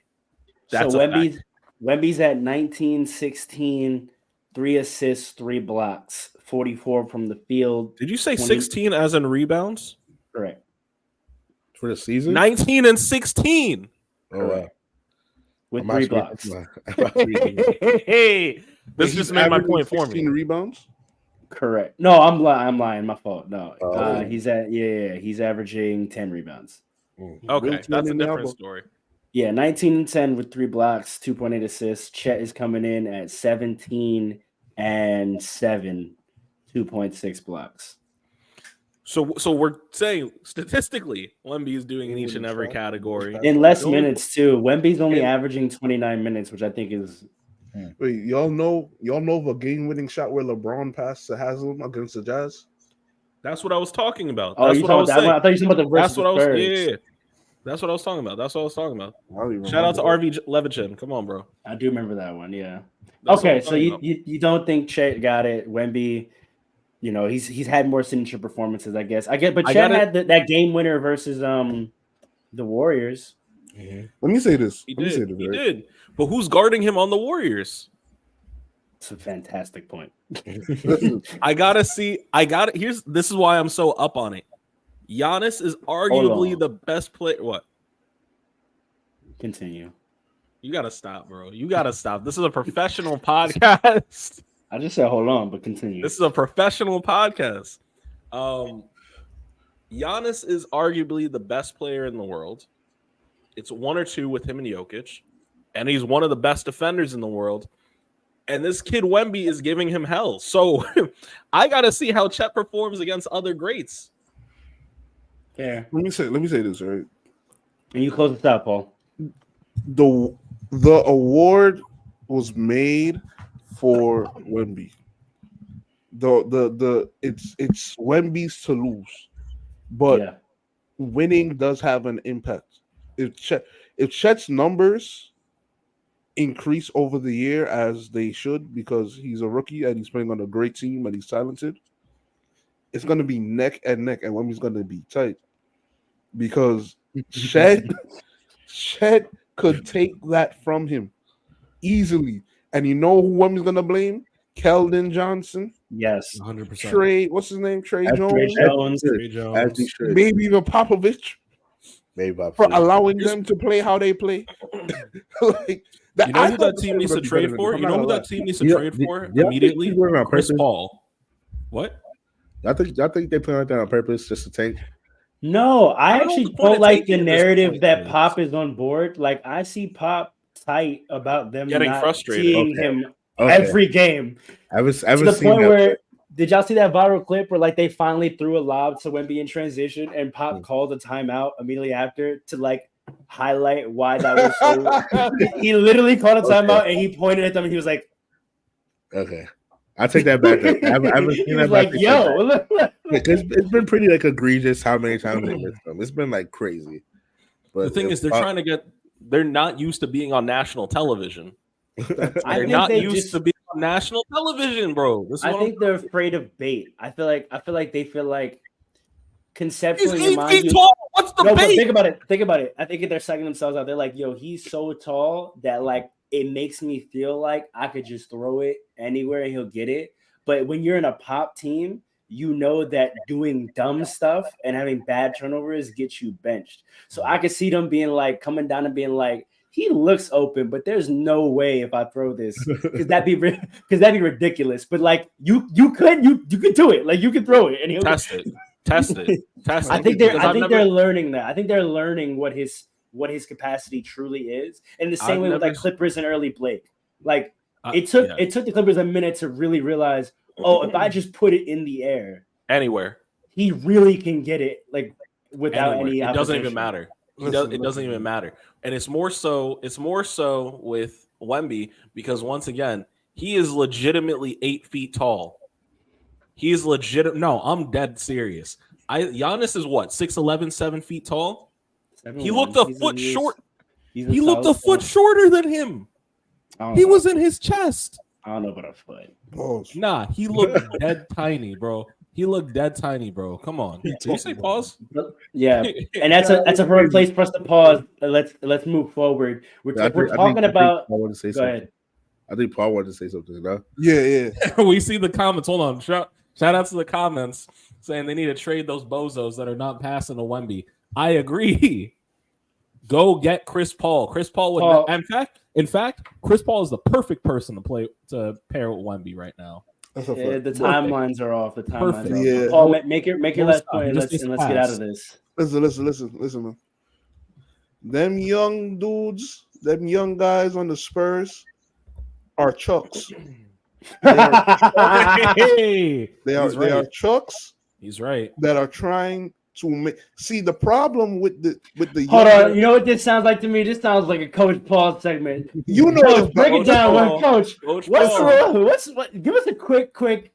That's so a fact. Wemby's at 19, 16, 3 assists, 3 blocks, 44 from the field. Did you say 16 as in rebounds? Correct. For the season? 19 and 16. Oh, wow. With 3 blocks. Hey, this just made my point for me. 16 rebounds? Correct. No, I'm lying. My fault. No. He's averaging 10 rebounds. Okay, that's a different story. Yeah, 19 and 10 with 3 blocks, 2.8 assists. Chet is coming in at 17 and 7, 2.6 blocks. So we're saying statistically, Wemby is doing in each and every category. In less minutes too. Wemby's only averaging 29 minutes, which I think is. Wait, y'all know of a game-winning shot where LeBron passed to Haslam against the Jazz? That's what I was talking about. Oh, that's what I was saying. I thought you were talking about the versus. That's what I was. Yeah. That's what I was talking about. Shout out to RV Levichin. Come on, bro. I do remember that one. Yeah. That's okay, so you don't think Chet got it? Wemby, he's had more signature performances, I guess. But Chet had that game winner versus the Warriors. Mm-hmm. Let me say this. He did. But who's guarding him on the Warriors? It's a fantastic point. This is why I'm so up on it. Giannis is arguably the best player. What? Continue. You gotta stop, bro. You gotta stop. This is a professional podcast. I just said hold on, but continue. This is a professional podcast. Giannis is arguably the best player in the world. It's 1 or 2 with him and Jokic, and he's one of the best defenders in the world. And this kid Wemby is giving him hell. So I gotta see how Chet performs against other greats. Yeah. Let me say this, right? And you close this out, Paul. The award was made for Wemby. It's Wemby's to lose, but winning does have an impact. If Chet's numbers increase over the year as they should, because he's a rookie and he's playing on a great team and he's talented, it's going to be neck and neck, and Wemby's going to be tight because Chet could take that from him easily. And you know who Wemby's going to blame? Keldon Johnson. Yes. 100%. Trey, what's his name? Trey Jones. Trey Jones. Maybe even Popovich. For allowing them to play how they play. You know who that team needs to trade for? You know who that team needs to trade for immediately? Chris Paul. What? I think they play like that on purpose just to tank. No, I actually don't like the narrative that Pop is on board. Like, I see Pop tight about them getting not frustrated. Seeing him every game. I was to the point where did y'all see that viral clip where like they finally threw a lob to Wemby in transition and Pop called a timeout immediately after to like highlight why that was so. He literally called a timeout and he pointed at them and he was like, "Okay, I'll take that back." I haven't seen that. Like, yo, it's been pretty like egregious how many times they missed them. It's been like crazy. But the thing is, they're not used to being on national television. They're not used to being on national television, bro. I think they're afraid of bait. I feel like they feel like conceptually. He's 8 feet tall. What's the bait? But think about it. I think they're psyching themselves out. They're like, yo, he's so tall that like it makes me feel like I could just throw it anywhere and he'll get it. But when you're in a Pop team, you know that doing dumb stuff and having bad turnovers gets you benched. So I could see them being like coming down and being like, he looks open, but there's no way if I throw this because that'd be ridiculous. But like you could do it. Like you could throw it and he'll Test it. I think they're learning that. I think they're learning what his capacity truly is. And the same way with like Clippers and early Blake. Like it took the Clippers a minute to really realize, if I just put it in the air anywhere, he really can get it like without any. It doesn't even matter. It doesn't even matter. And it's more so with Wemby because once again, he is legitimately 8 feet tall. He is legit. No, I'm dead serious. Giannis is what 6'11", 7 feet tall. He looked a foot short. He looked a foot shorter than him. He was in his chest. I don't know about a foot. Oh, nah, he looked dead tiny, bro. He looked dead tiny, bro. Come on. Did you say pause? Yeah, and that's a perfect place for us to pause. Let's move forward. We're talking about. Go ahead. I think Paul wanted to say something. No? Yeah. We see the comments. Hold on. Shout out to the comments saying they need to trade those bozos that are not passing to Wemby. I agree. Go get Chris Paul. Chris Paul would. In fact, Chris Paul is the perfect person to pair with Wemby right now. Yeah, the timelines are off. Yeah. Paul, make your last point. Let's get out of this. Listen, man. Them young dudes, them young guys on the Spurs are chucks. They are chucks. He's right. That are trying to make. See, the problem with the hold on. You know what this sounds like to me? This sounds like a Coach Paul segment. You know, Coach, break it down, Coach. What's Give us a quick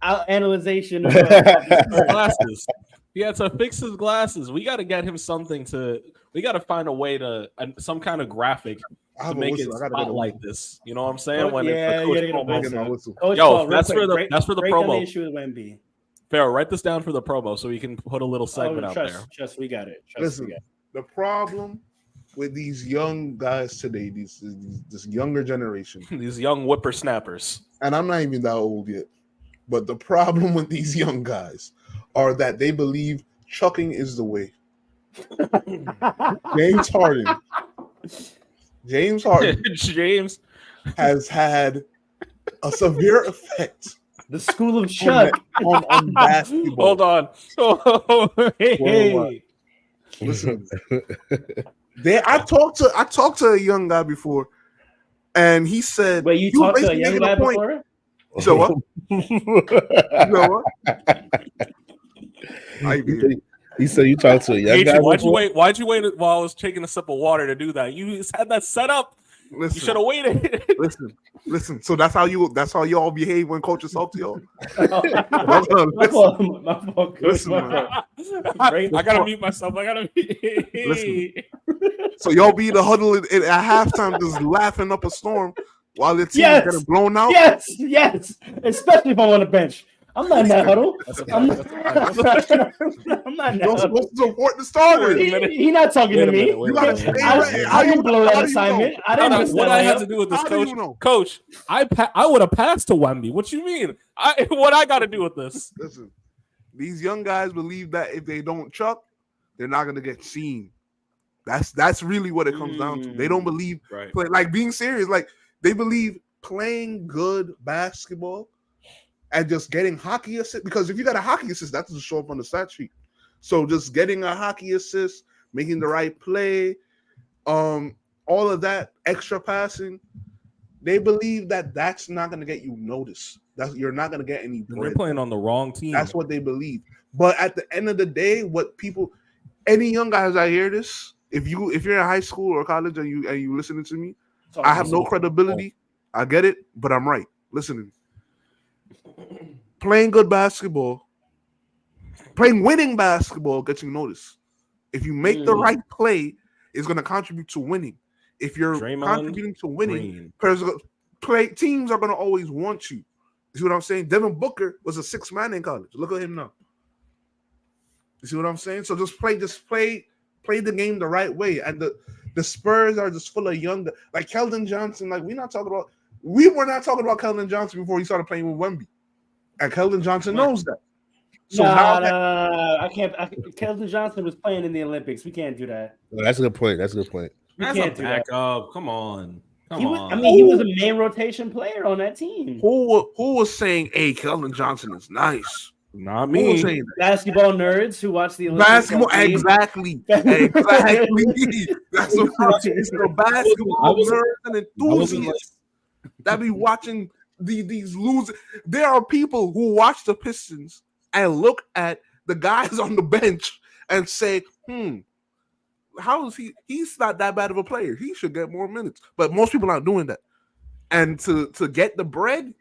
analyzation of glasses. He had to fix his glasses. We got to get him something to. We got to find a way to some kind of graphic to make it spotlight this. You know what I'm saying? When it's Coach yo, Paul, that's for the promo. The issue with Wemby. Pharaoh, write this down for the promo so we can put a little segment out there. Trust, we got it. The problem with these young guys today, this younger generation, these young whippersnappers, and I'm not even that old yet, but the problem with these young guys are that they believe chucking is the way. James Harden has had a severe effect. The school of Chuck on basketball. Hold on. Hey. Listen, I talked to a young guy before, and he said, "Wait, you talked to a young guy before?" So what? You know what? He said you talked to a young guy. Why'd you wait while I was taking a sip of water to do that? You had that set up. You should have waited. Listen. So that's how you all behave when coaches talk to y'all. Listen, I gotta mute myself. Listen. So y'all be in the huddle at halftime, just laughing up a storm while the team is getting blown out. Yes. Especially if I'm on the bench. I'm not in that huddle. I'm not in that huddle. What's the important starter? He's not talking to me. I didn't blow that assignment. I didn't miss what I had to do with this, Coach. Coach, I would have passed to Wemby. What you mean? What I got to do with this? Listen, these young guys believe that if they don't chuck, they're not gonna get seen. That's really what it comes down to. They don't believe like being serious. Like they believe playing good basketball and just getting hockey assist, because if you got a hockey assist, that doesn't show up on the stat sheet. So just getting a hockey assist, making the right play, all of that extra passing, they believe that that's not going to get you noticed. You're not going to get any bread. They're playing on the wrong team. That's what they believe. But at the end of the day, any young guys I hear this, if you're in high school or college and you listening to me, I have no credibility. I get it, but I'm right. Listen to me. Playing good basketball, playing winning basketball gets you noticed. If you make the right play, it's going to contribute to winning. If you're contributing to winning, teams are going to always want you. You see what I'm saying? Devin Booker was a 6th man in college. Look at him now. You see what I'm saying? So just play the game the right way. And the Spurs are just full of young, like Keldon Johnson. Like we were not talking about Keldon Johnson before he started playing with Wemby. And Keldon Johnson knows that. So I can't. Keldon Johnson was playing in the Olympics. We can't do that. That's a good point. That's a backup. Come on. He was a main rotation player on that team. Who was saying, "Hey, Keldon Johnson is nice"? Not Who was me. saying that? Basketball nerds who watch the Olympics. Basketball, exactly. That's what it's the basketball nerds and enthusiasts that be watching these losers. There are people who watch the Pistons and look at the guys on the bench and say, how is he? He's not that bad of a player. He should get more minutes. But most people aren't doing that. And to get the bread,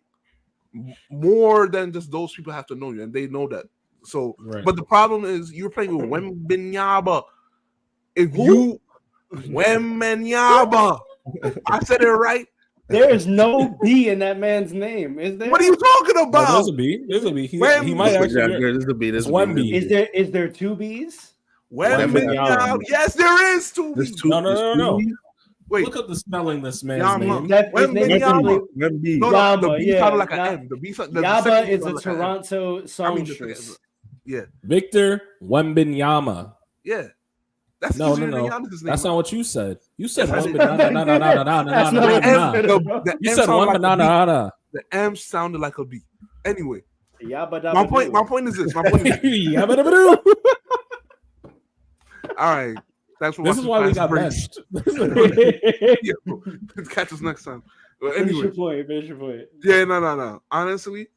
more than just those people have to know you, and they know that. So, But the problem is you're playing with Wembanyama. If you Wembanyama, I said it right. There is no B in that man's name, is there? What are you talking about? There's a B. There's a B. He might actually. There's a B. There's one B. Is there two B's? Wembanyama. Yes, there is two B's. No. Wait, look up the spelling this man's name. The B sounded like an M. The B Yaba is a Toronto songstress. Yeah. Victor Wembanyama. Yeah. That's no. That's not what you said. You said Wembanyama. You said Wembanyama. The M sounded like a B. Anyway. My point is this. All right. Thanks for this is why we got benched. Catch us next time. But anyway, finish your point. Yeah, no. Honestly,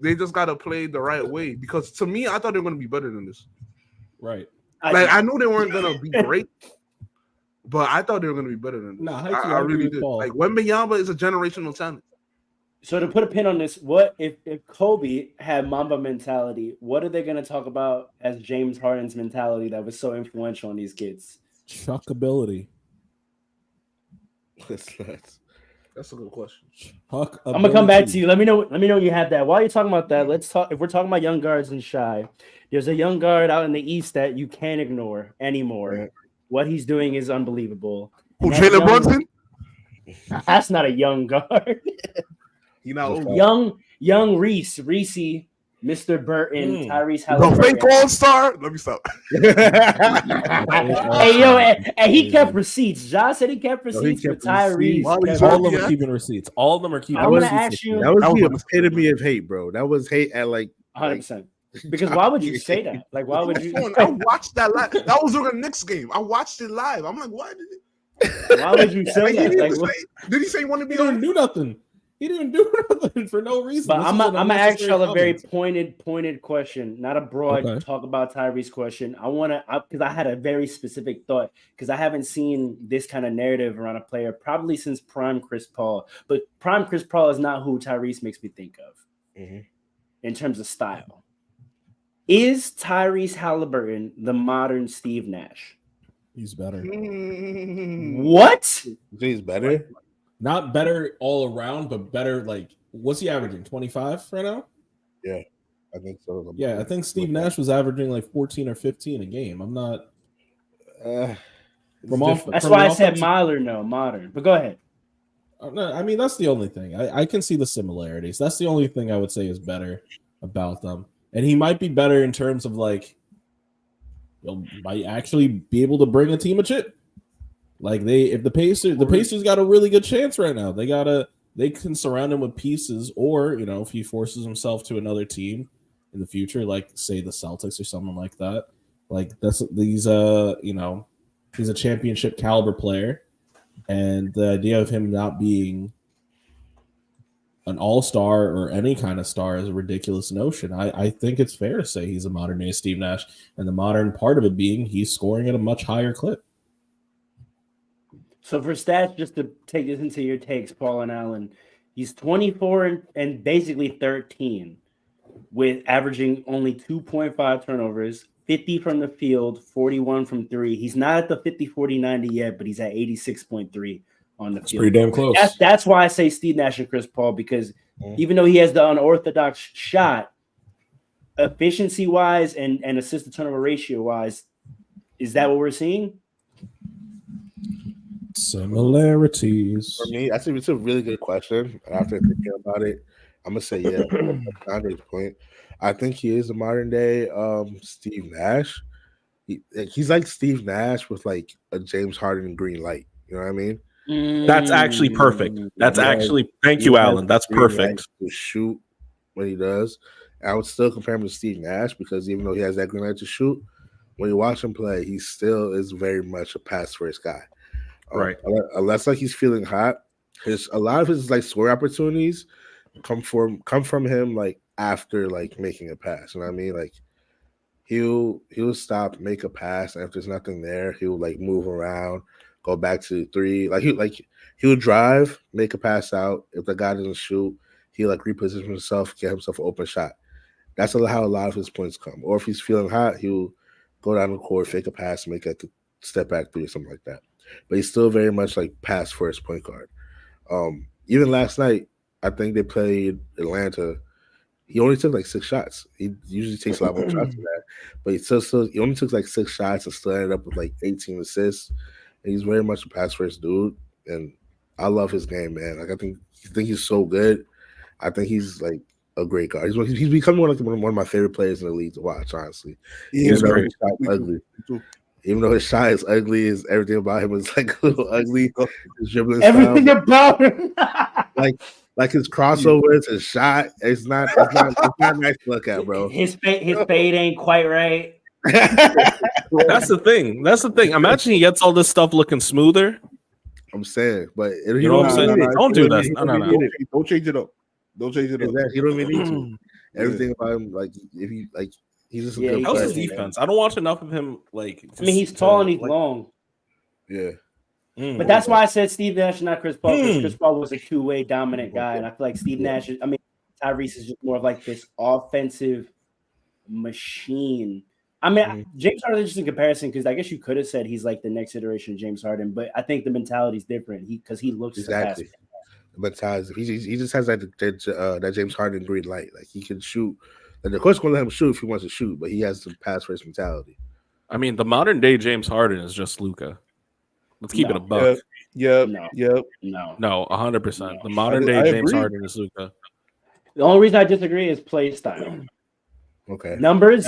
they just gotta play the right way because to me, I thought they were gonna be better than this. Right. I knew they weren't gonna be great, but I thought they were gonna be better than this. I really did. Like Wembanyama is a generational talent. So to put a pin on this, what if Kobe had Mamba mentality? What are they going to talk about as James Harden's mentality that was so influential on these kids? Chuckability. That's a good question. I'm gonna come back to you. Let me know when you have that. While you're talking about that, let's talk. If we're talking about young guards and shy, there's a young guard out in the East that you can't ignore anymore. Right. What he's doing is unbelievable. Who, Jalen Brunson? That's not a young guard. Young Reese, Mr. Burton, Tyrese Halliburton. The fake all-star. Let me stop. And he kept receipts. Josh said he kept receipts for Tyrese. All of them are keeping receipts. All of them are keeping receipts. I want to ask you. That was the epitome of hate, bro. That was hate at 100%. Because why would you say that? Like, why would you? I watched that live. That was during the Knicks game. I watched it live. I'm like, why did it? Why would you say that? Did he say he wanted to be? He didn't do nothing. He didn't do nothing for no reason. But I'm gonna ask y'all a very pointed question, not a broad talk about Tyrese question. Because I had a very specific thought because I haven't seen this kind of narrative around a player probably since prime Chris Paul. But prime Chris Paul is not who Tyrese makes me think of in terms of style. Is Tyrese Halliburton the modern Steve Nash? He's better. What? He's better. Not better all around, but better. Like, what's he averaging? 25 right now? Yeah, I think so. Yeah, I think Steve Nash was averaging like 14 or 15 a game. I'm not. That's why I said modern. But go ahead. No, I mean, that's the only thing. I can see the similarities. That's the only thing I would say is better about them. And he might be better in terms of like, might actually be able to bring a team a chip. Like the Pacers got a really good chance right now. They can surround him with pieces, or if he forces himself to another team in the future, like say the Celtics or someone like that. Like he's a championship caliber player, and the idea of him not being an all-star or any kind of star is a ridiculous notion. I think it's fair to say he's a modern day Steve Nash, and the modern part of it being he's scoring at a much higher clip. So for stats, just to take this into your takes, Paul and Alan, he's 24 and basically 13 with averaging only 2.5 turnovers, 50 from the field, 41 from three. He's not at the 50-40-90 yet, but he's at 86.3 on the field. Pretty damn close. That's why I say Steve Nash and Chris Paul, because even though he has the unorthodox shot, efficiency-wise and assist-to-turnover ratio-wise, is that what we're seeing? Similarities. For me, I think it's a really good question. After thinking about it, I'm gonna say yeah. Andre's point. I think he is a modern day Steve Nash. He's like Steve Nash with like a James Harden green light. You know what I mean? That's actually perfect. That's actually thank you, Alan. That's perfect. To shoot when he does. I would still compare him to Steve Nash because even though he has that green light to shoot, when you watch him play, he still is very much a pass first guy. Right. Unless like he's feeling hot, a lot of his like score opportunities come from him like after like making a pass. You know what I mean? Like he'll stop, make a pass, and if there's nothing there, he'll like move around, go back to three. He'll drive, make a pass out. If the guy doesn't shoot, he'll like reposition himself, get himself an open shot. That's how a lot of his points come. Or if he's feeling hot, he'll go down the court, fake a pass, make a step back three or something like that. But he's still very much like pass first point guard. Even last night, I think they played Atlanta. He only took like 6 shots. He usually takes a lot more shots than that, but he only took like 6 shots and still ended up with like 18 assists. And he's very much a pass first dude, and I love his game, man. Like I think he's so good. I think he's like a great guard. He's becoming one of my favorite players in the league to watch. Honestly, he's great. Ugly. Even though his shot is ugly, everything about him is like a little ugly. His dribbling Everything style, about him. like his crossovers, his shot, it's not nice to look at, bro. His fade ain't quite right. That's the thing. Imagine he gets all this stuff looking smoother. I'm saying, but you know what I'm saying? Don't do that. No. Don't change it up. Don't change it up. He don't even need to. Everything about him, like if he like, he's just a good how's player. his defense? I don't watch enough of him. Like, I mean, he's tall and he's long. Yeah. But that's why I said Steve Nash, not Chris Paul, because Chris Paul was a two-way dominant guy, and I feel like Steve Nash Tyrese is just more of like this offensive machine. I mean, James Harden is interesting comparison because I guess you could have said he's like the next iteration of James Harden, but I think the mentality is different. Because he looks exactly. The mentality. He just has that James Harden green light. Like he can shoot. And of course, going to let him shoot if he wants to shoot, but he has the pass first mentality. I mean, the modern day James Harden is just Luka. Let's keep it a buck. Yeah. No, 100%. The modern day James Harden is Luka. The only reason I disagree is play style. Okay. Numbers,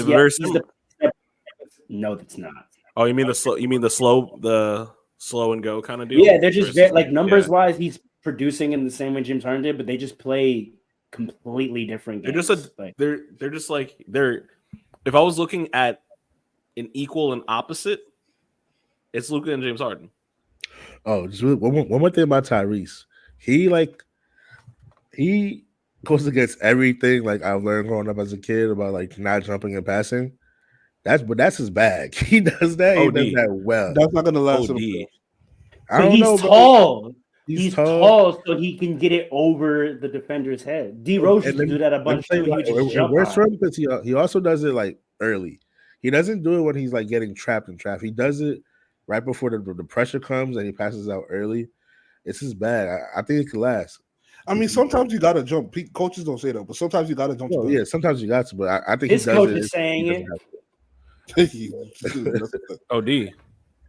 no, that's not. Oh, you mean the slow? You mean the slow and go kind of deal? Yeah, they're just very, like numbers wise, he's producing in the same way James Harden did, but they just play completely different games. They're just like if I was looking at an equal and opposite, it's Luka and James Harden. Oh, just really, one more thing about Tyrese. He goes against everything like I've learned growing up as a kid about like not jumping and passing. That's his bag. He does that. He does that well. That's not gonna last. I don't know. Tall. He's tall, so he can get it over the defender's head. D Rose used to do that a bunch too. It works for him because he also does it like early. He doesn't do it when he's like getting trapped in traffic. He does it right before the pressure comes and he passes out early. It's his bag. I think it could last. I mean, sometimes you gotta jump. Coaches don't say that, but sometimes you gotta jump. Yeah, sometimes you got to. But I think his coach is saying it. OD.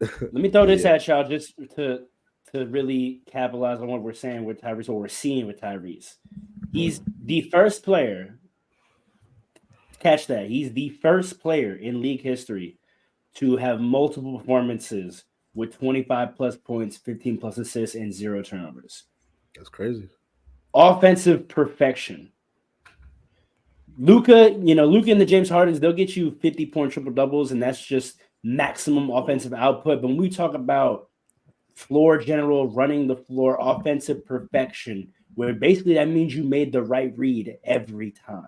Let me throw this at y'all just to really capitalize on what we're saying with Tyrese, what we're seeing with Tyrese. He's the first player. Catch that. He's the first player in league history to have multiple performances with 25 plus points, 15 plus assists, and 0 turnovers. That's crazy. Offensive perfection. Luka and the James Hardens, they'll get you 50-point triple doubles, and that's just maximum offensive output. But when we talk about floor general, running the floor, offensive perfection, where basically that means you made the right read every time.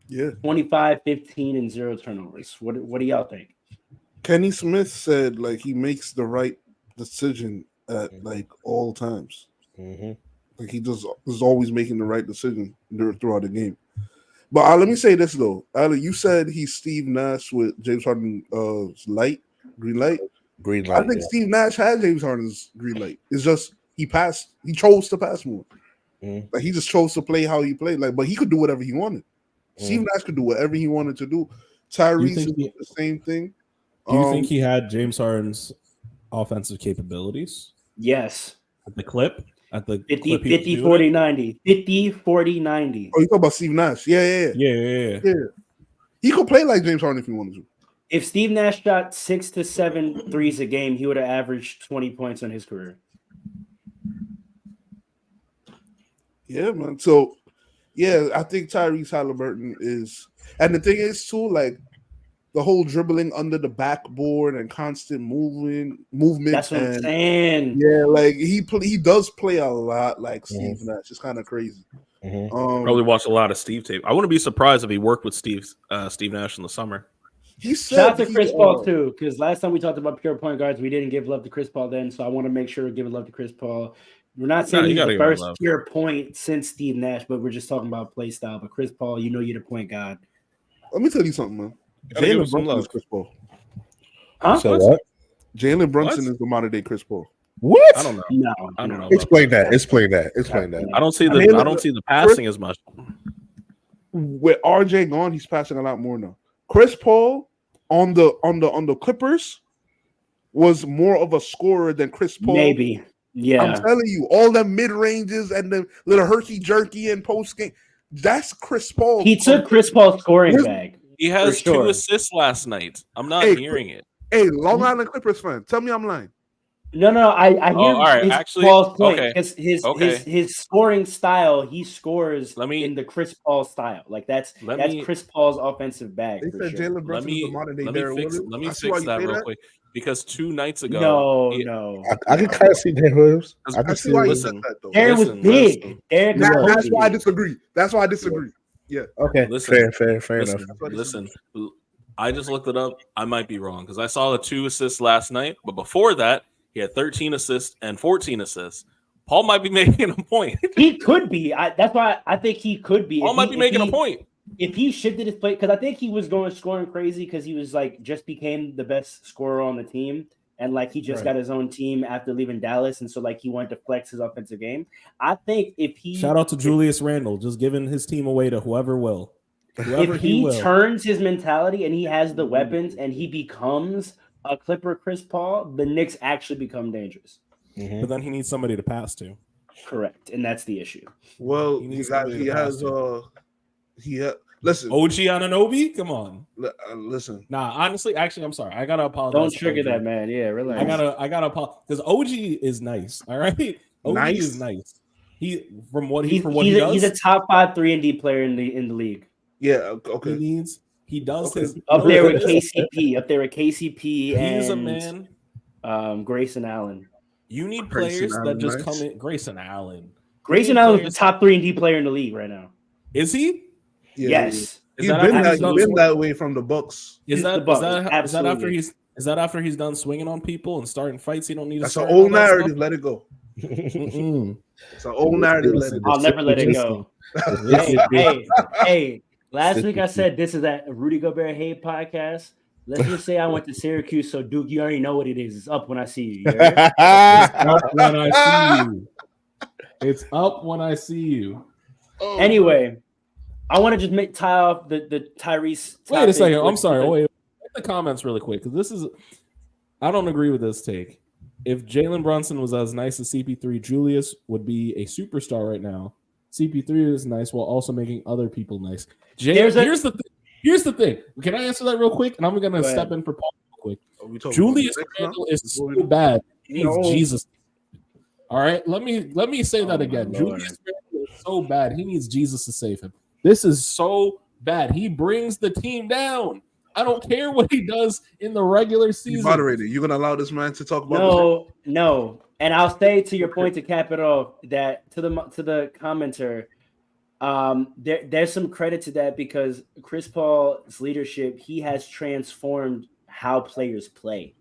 Yeah. 25, 15, and 0 turnovers. What do y'all think? Kenny Smith said like he makes the right decision at like all times. Mm-hmm. Like he just is always making the right decision throughout the game. But let me say this though, Ali, you said he's Steve Nash with James Harden green light. I think Steve Nash had James Harden's green light. It's just he chose to pass more. Mm-hmm. Like he just chose to play how he played. Like, but he could do whatever he wanted. Mm-hmm. Steve Nash could do whatever he wanted to do. Tyrese is the same thing. Do you think he had James Harden's offensive capabilities? Yes. At the clip? At the 50, 40, 90. 50, 40, 90. Oh, you talk about Steve Nash. Yeah. Yeah. He could play like James Harden if he wanted to. If Steve Nash shot 6 to 7 threes a game, he would have averaged 20 points on his career. Yeah, man. So, yeah, I think Tyrese Halliburton is, and the thing is too, like the whole dribbling under the backboard and constant movement. That's what I'm saying. Yeah, like he does play a lot like Steve Nash. It's kind of crazy. Probably watched a lot of Steve tape. I wouldn't be surprised if he worked with Steve Nash in the summer. He said shout out to Chris Paul too, because last time we talked about pure point guards, we didn't give love to Chris Paul then, so I want to make sure we're giving love to Chris Paul. We're not saying he's the first pure point since Steve Nash, but we're just talking about play style. But Chris Paul, you know you're the point guard. Let me tell you something, man. Jalen Brunson is Chris Paul. Huh? So what? Jalen Brunson is the modern day Chris Paul. What? I don't know. No, I don't know. Explain that. Explain that. I don't see the passing as much. With RJ gone, he's passing a lot more now. Chris Paul on the Clippers was more of a scorer than Chris Paul. Maybe. Yeah. I'm telling you, all the mid ranges and the little herky jerky and post game. That's Chris Paul. He took Chris Paul's scoring bag. He has 2 assists last night. I'm not hearing it. Hey, Long Island Clippers fan, tell me I'm lying. No, I hear all right. Actually, Paul's point because his scoring style, he scores in the Chris Paul style. Like that's Chris Paul's offensive bag. They said Jalen Brunson is the modern day Darren Williams. Let me fix that real quick because 2 nights ago, no, I can kind of see Darren Williams. I can see why you said that though. Darren was big. That's why I disagree. Yeah. Okay. Fair enough. Listen. I just looked it up. I might be wrong because I saw the 2 assists last night, but before that, he had 13 assists and 14 assists. Paul might be making a point. He could be. That's why I think he could be. Paul might be making a point. If he shifted his play, because I think he was scoring crazy because he was just became the best scorer on the team. And he just got his own team after leaving Dallas. And so he wanted to flex his offensive game. I think if he shout out to Julius Randle, just giving his team away to whoever will. If he turns his mentality and he has the weapons and he becomes a Clipper Chris Paul, the Knicks actually become dangerous. But then he needs somebody to pass to. Correct. And that's the issue. Well, he has listen. OG Anunoby? Come on. Listen. Nah, honestly, actually, I'm sorry. I gotta apologize. Don't trigger that, man. Yeah, relax. I gotta apologize. Because OG is nice. All right. OG is nice. He's a top 5 3-and-D player in the league. Yeah, okay. He does his up there with KCP. He's and a man. Grayson Allen. You need players that just come in. Grayson Allen. Grayson Allen is the top 3-and-D player in the league right now. Is he? Yeah, yes. He's been that way from the Bucks. Is that after he's done swinging on people and starting fights? He don't need. That's an old narrative. Let it go. It's an old narrative. I'll never let it go. Hey. Last week I said this is that Rudy Gobert hate podcast. Let's just say I went to Syracuse, so Duke, you already know what it is. It's up when I see you. It's up when I see you. It's up when I see you. Anyway, I want to just tie off the Tyrese. Wait a second. I'm sorry. Wait the comments really quick because I don't agree with this take. If Jalen Brunson was as nice as CP3, Julius would be a superstar right now. CP3 is nice while also making other people nice. Here's the thing. Can I answer that real quick? And I'm going to step in for Paul real quick. Julius Randle is so bad. He needs Jesus. All right, let me say that again. Julius Randle is so bad. He needs Jesus to save him. This is so bad. He brings the team down. I don't care what he does in the regular season. Moderator, you gonna allow this man to talk about? No. And I'll say to your point to cap it off that to the commenter, there's some credit to that because Chris Paul's leadership, he has transformed how players play.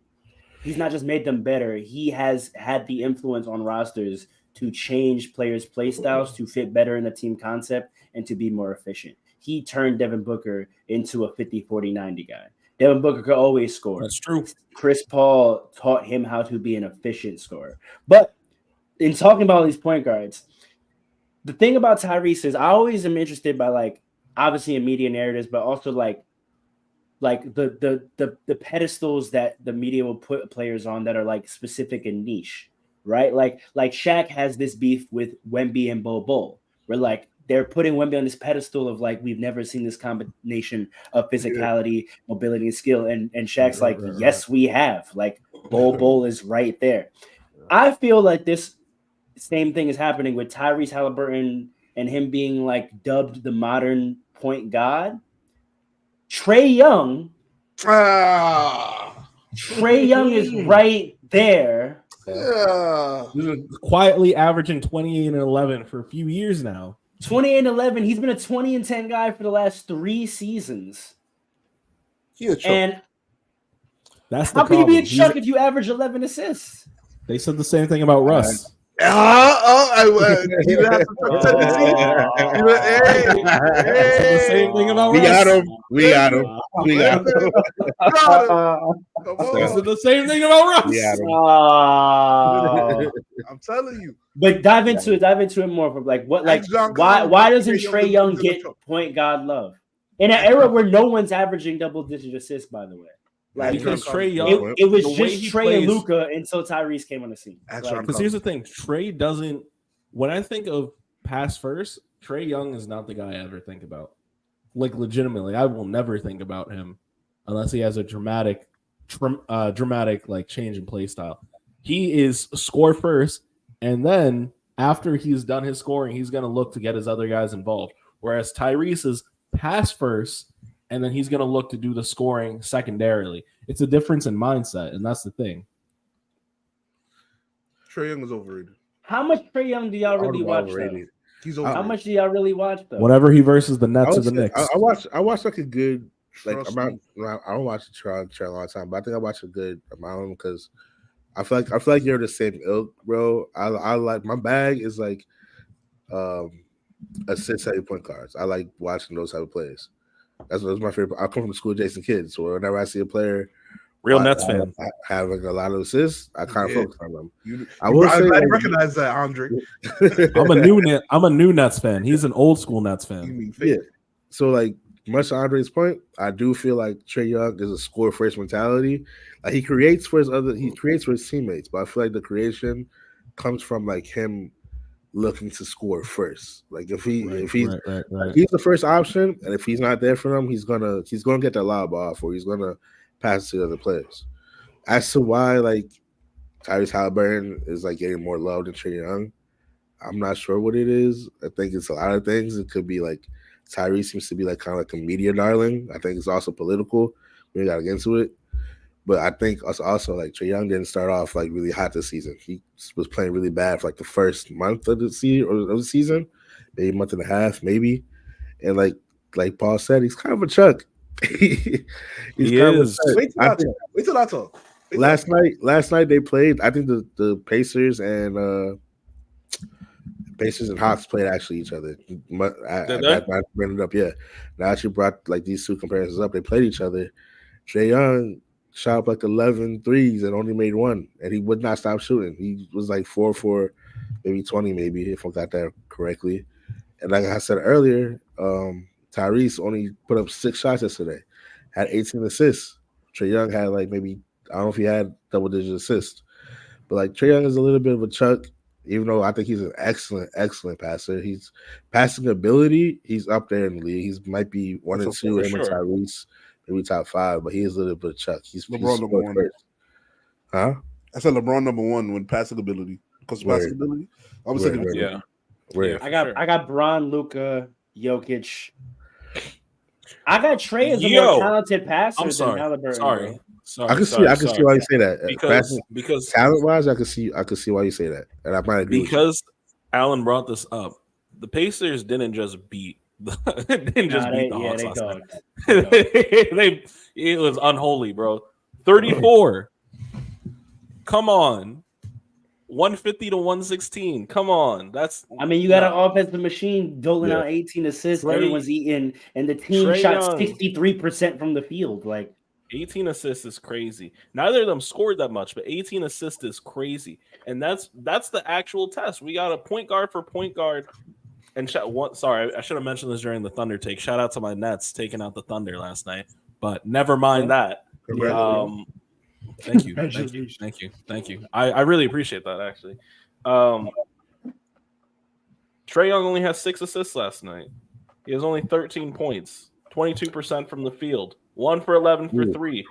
He's not just made them better. He has had the influence on rosters to change players' play styles to fit better in the team concept and to be more efficient. He turned Devin Booker into a 50-40-90 guy. Devin Booker could always score. That's true. Chris Paul taught him how to be an efficient scorer. But in talking about these point guards, the thing about Tyrese is I always am interested by obviously in media narratives, but also like the pedestals that the media will put players on that are specific and niche, right? Like Shaq has this beef with Wemby and Bol Bol, where they're putting Wemby on this pedestal of like we've never seen this combination of physicality, mobility, and skill. And Shaq's like, yes, we have. Like Bol is right there. I feel like this same thing is happening with Tyrese Halliburton and him being like dubbed the modern point god. Trae Young is right there. Quietly averaging 28 and 11 for a few years now. 28 and 11. He's been a 20 and 10 guy for the last 3 seasons. And that's how can you be a Chuck if you average 11 assists? They said the same thing about Russ. You have to the same thing about We Russ. got him. We got him. They said the same thing about Russ. I'm telling you. But dive into it more. From like what, like why doesn't Trae Young get point guard love in an era where no one's averaging double-digit assists? By the way, like because Trae Young, it was just Trae and Luka until Tyrese came on the scene. Because here's the thing: Trae doesn't. When I think of pass first, Trae Young is not the guy I ever think about. Like legitimately, I will never think about him unless he has a dramatic like change in play style. He is score first, and then after he's done his scoring, he's going to look to get his other guys involved. Whereas Tyrese is pass first, and then he's going to look to do the scoring secondarily. It's a difference in mindset, and that's the thing. Trae Young is overrated. How much Trae Young do y'all really watch? He's overrated. How much do y'all really watch though? Whenever he versus the Nets or the Knicks, I watch like a good like amount. I don't watch Trae a long time, but I think I watch a good amount because I feel like you're the same ilk, bro. I like my bag is like assist-heavy point guards. I like watching those type of plays. That's my favorite. I come from the school of Jason Kidd, so whenever I see a player, Nets fan, having a lot of assists, I kind of focus on them. I recognize that, Andre. I'm a new Nets fan. He's an old school Nets fan. Yeah. So like much to Andre's point, I do feel like Trae Young is a score first mentality. Like he creates for his teammates, but I feel like the creation comes from like him looking to score first. Like if he's the first option, and if he's not there for them, he's gonna get that lob off, or he's gonna pass it to the other players. As to why like Tyrese Halliburton is like getting more love than Trae Young, I'm not sure what it is. I think it's a lot of things. It could be like Tyrese seems to be like kind of like a media darling. I think it's also political. We gotta get into it. But I think also like Trae Young didn't start off like really hot this season. He was playing really bad for like the first month of the season, maybe a month and a half, maybe. And like Paul said, he's kind of a Chuck. He is. Wait till I talk. Last night they played. I think the Pacers and Hawks played actually each other. I bring it up, yeah. Now I actually brought like these two comparisons up. They played each other. Trae Young shot up like 11 threes and only made one, and he would not stop shooting. He was like 4 for maybe 20, maybe if I got that correctly. And like I said earlier, Tyrese only put up 6 shots yesterday, had 18 assists. Trae Young had like maybe, I don't know if he had double-digit assists, but like Trae Young is a little bit of a Chuck, even though I think he's an excellent passer. He's passing ability, he's up there in the league. He might be 1 and 2, him and Tyrese, maybe top 5, but he is a little bit of Chuck. He's LeBron number 1. First. Huh? I said LeBron number 1 with passing ability. Because passing ability, I was thinking, I got Bron, Luka, Jokic. I got Trae as a more talented passer than Halliburton. Sorry. I can see why you say that. Because talent wise, I can see why you say that, and I might agree. Because Alan brought this up, the Pacers didn't just beat the Hawks last night. It was unholy, bro. 34. Come on. 150 to 116. Come on. I mean, you got an offensive machine doling out 18 assists. Everyone's eating, and the team shot 63% from the field. Like 18 assists is crazy. Neither of them scored that much, but 18 assists is crazy. And that's the actual test. We got a point guard for point guard. And sorry, I should have mentioned this during the Thunder take. Shout out to my Nets taking out the Thunder last night. But never mind that. Thank you. I really appreciate that, actually. Trae Young only has 6 assists last night. He has only 13 points, 22% from the field, 1 for 11 for 3.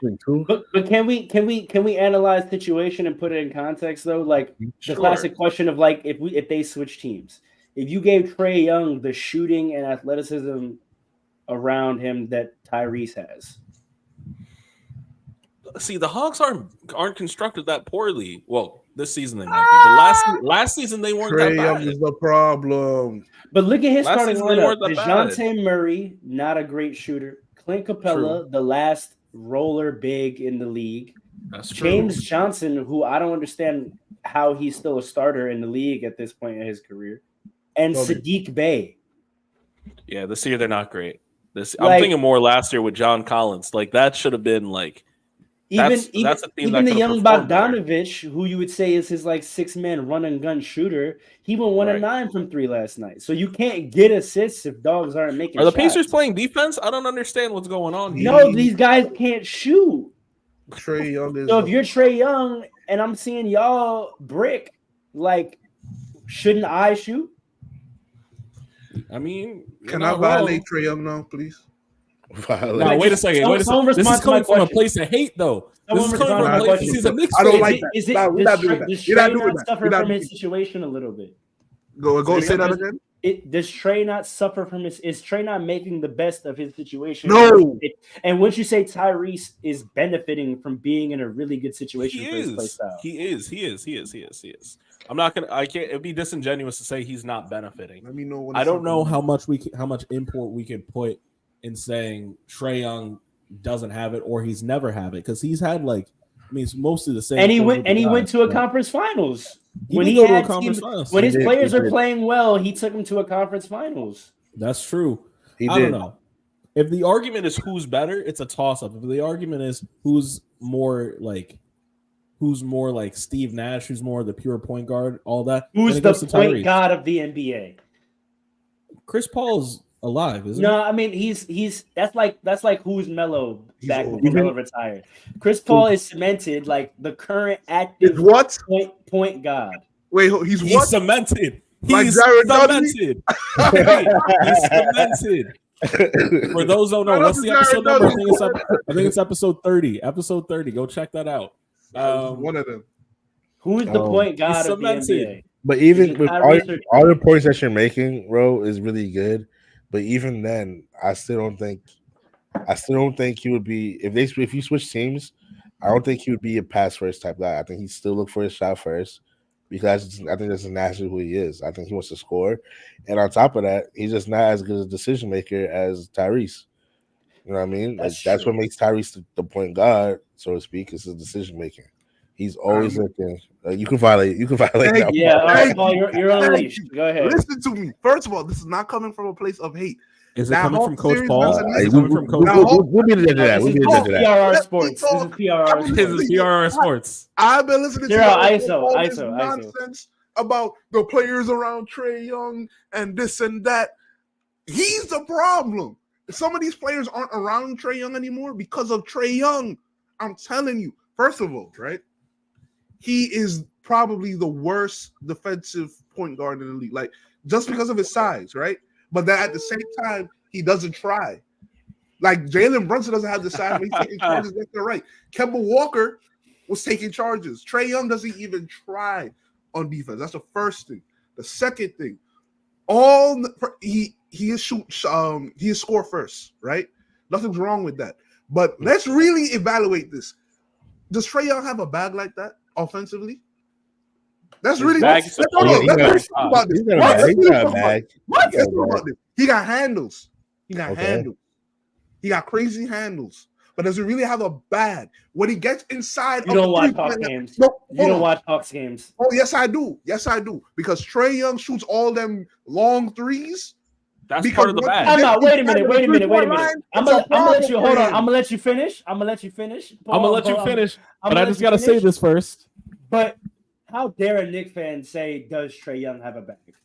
But can we analyze situation and put it in context though? Like the classic question of like if they switch teams, if you gave Trae Young the shooting and athleticism around him that Tyrese has. See, the Hawks aren't constructed that poorly. Well, this season they might be, but last season they weren't Trae that Young bad. is the problem. But look at his Last starting season they lineup: weren't that bad. DeJounte Murray, not a great shooter. Clint Capella, the last roller big in the league. That's true. James Johnson, who I don't understand how he's still a starter in the league at this point in his career, and Sadiq Bey. Yeah, this year they're not great. I'm thinking more last year with John Collins. Like that should have been like that's a team even that the young Bogdanovich, who you would say is his like 6-man run and gun shooter. He went 1 of 9 from 3 last night. So you can't get assists if dogs aren't making. Are the shots. Pacers playing defense? I don't understand what's going on here. No, these guys can't shoot. Trae Young is. So if you're Trae Young and I'm seeing y'all brick, like, shouldn't I shoot? I mean, can I violate Trae Young now, please? No, wait a second. This is coming from a place of hate, though. This is coming from a place. He's a Knicks fan. I don't like that. We're not doing that. Does Trae not suffer from his situation a little bit? Go say that again. Does Trae not suffer from his? Is Trae not making the best of his situation? No. And once you say Tyrese is benefiting from being in a really good situation for his play style, he is. I'm not gonna. I can't. It'd be disingenuous to say he's not benefiting. Let me know. I don't know how much import we can put in saying Trae Young doesn't have it or he's never have it because he's had it's mostly the same. And he went to a conference finals. When his players are playing well, he took them to a conference finals. That's true. I don't know. If the argument is who's better, it's a toss-up. If the argument is who's more like Steve Nash, who's more the pure point guard, all that. Who's the point guard of the NBA? Chris Paul's alive, isn't he? No, I mean he's that's like who's Melo back when Melo retired. Chris Paul is cemented like the current active point guard. Wait, he's what? Cemented. He's cemented. He's cemented. For those who don't know, what's the episode number? I think it's episode 30. Episode 30. Go check that out. One of them. Who is the point guard of the NBA? But even with all the points that you're making, bro, is really good. But even then, I still don't think he would be if you switch teams. I don't think he would be a pass first type guy. I think he'd still look for his shot first because I think that's naturally who he is. I think he wants to score, and on top of that, he's just not as good a decision maker as Tyrese. You know what I mean? That's what makes Tyrese the point guard, so to speak, is his decision making. He's always looking. You can violate. That. Yeah, all right, Paul, you're unleashed. Go ahead. Listen to me. First of all, this is not coming from a place of hate. Is it coming from Coach Paul? We'll be to that. This is PRR Sports. This is PRR Sports. I've been listening to ISO nonsense about the players around Trae Young and this and that. He's the problem. Some of these players aren't around Trae Young anymore because of Trae Young. I'm telling you. First of all, right? He is probably the worst defensive point guard in the league. Like, just because of his size, right? But then at the same time, he doesn't try. Like, Jalen Brunson doesn't have the size, but he's taking charges left and right. Kemba Walker was taking charges. Trae Young doesn't even try on defense. That's the first thing. The second thing, he is score first, right? Nothing's wrong with that. But let's really evaluate this. Does Trae Young have a bag like that offensively? That's really let's talk about this. He got handles. He got crazy handles. But does he really have a bag? When he gets inside, you don't watch Hawks games. You don't watch Hawks games. Oh, yes, I do. Because Trae Young shoots all them long threes. That's part of the bag. I'm not. Wait a minute. I'm gonna let you. Hold on. I'm gonna let you finish. But I just gotta say this first. But how dare a Knicks fan say, "Does Trae Young have a bag?"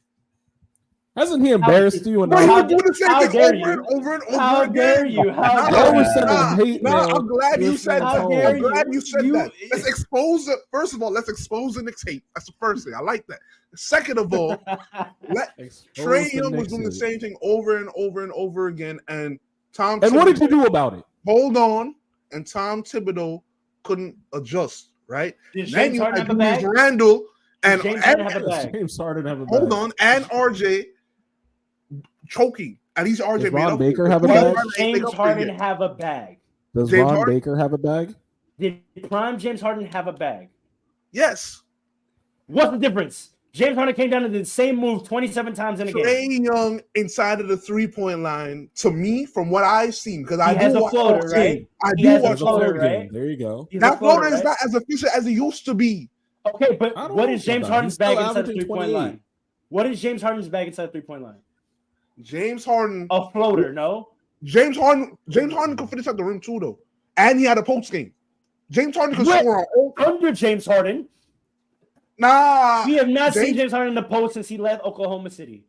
Hasn't he embarrassed you Bro, enough? you do the same thing over and over How again. dare you? How I dare always you? send him hate mail. I'm glad you said that. How dare I'm glad you? you said that. Let's expose it. First of all, let's expose the Knicks hate. That's the first thing. I like that. Second of all, Trae Young was doing the same thing over and over and over again. And Tom And Thibodeau, what did you do about it? Hold on. And Tom Thibodeau couldn't adjust, right? Did Then James you Harden had have a bag? Julius Randle and James Harden have a bag? James Harden have a bag. hold on, and RJ choking. At least RJ Does made Ron up. Baker for it. have a Julius bag? Randle ain't make James up for it Harden yet. have a bag? Does James Ron Harden? Baker have a bag? Did prime James Harden have a bag? Yes. What's the difference? James Harden came down and did the same move 27 times in a game. Trae Young inside of the 3-point line, to me, from what I've seen, because I has do a watch floater, Hawks right? game. I He do has a watch floater, Hawks right? game. There you go. He's a That floater is right? not as efficient as it used to be. Okay, but I don't what know is James about that. Harden's He's still bag inside the averaging 3-point 28. line? What is James Harden's bag inside the 3-point line? James Harden A floater, no? James Harden could finish at the rim too, though. And he had a post game. James Harden could What? score on Under James Harden. Nah. We have not seen James- James Harden in the post since he left Oklahoma City.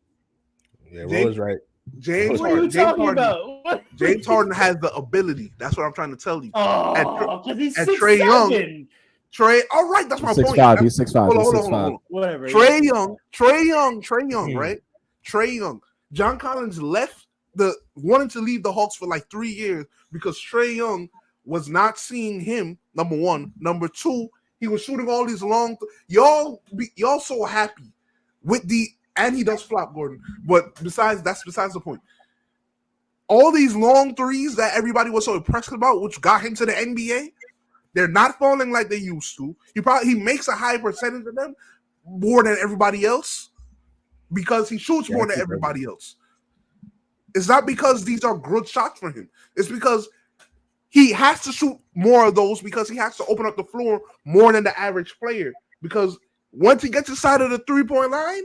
Yeah, Roy's right. James What are you Harden. talking about? What? James Harden has the ability. That's what I'm trying to tell you. Oh, because he's and 6'7". Trae Young- Trae, all right, that's my He's point. 6'5". He's 6'5". Hold on, He's hold on, 6'5". hold on. Whatever. Trae Young, right? Trae Young. John Collins left wanted to leave the Hawks for like 3 years because Trae Young was not seeing him. Number one, number two, he was shooting all these long. Y'all so happy with and he does flop, Gordon. But besides the point. All these long threes that everybody was so impressed about, which got him to the NBA, they're not falling like they used to. He makes a high percentage of them more than everybody else because he shoots more than everybody else. It's not because these are good shots for him. It's because he has to shoot more of those because he has to open up the floor more than the average player. Because once he gets inside of the 3-point line,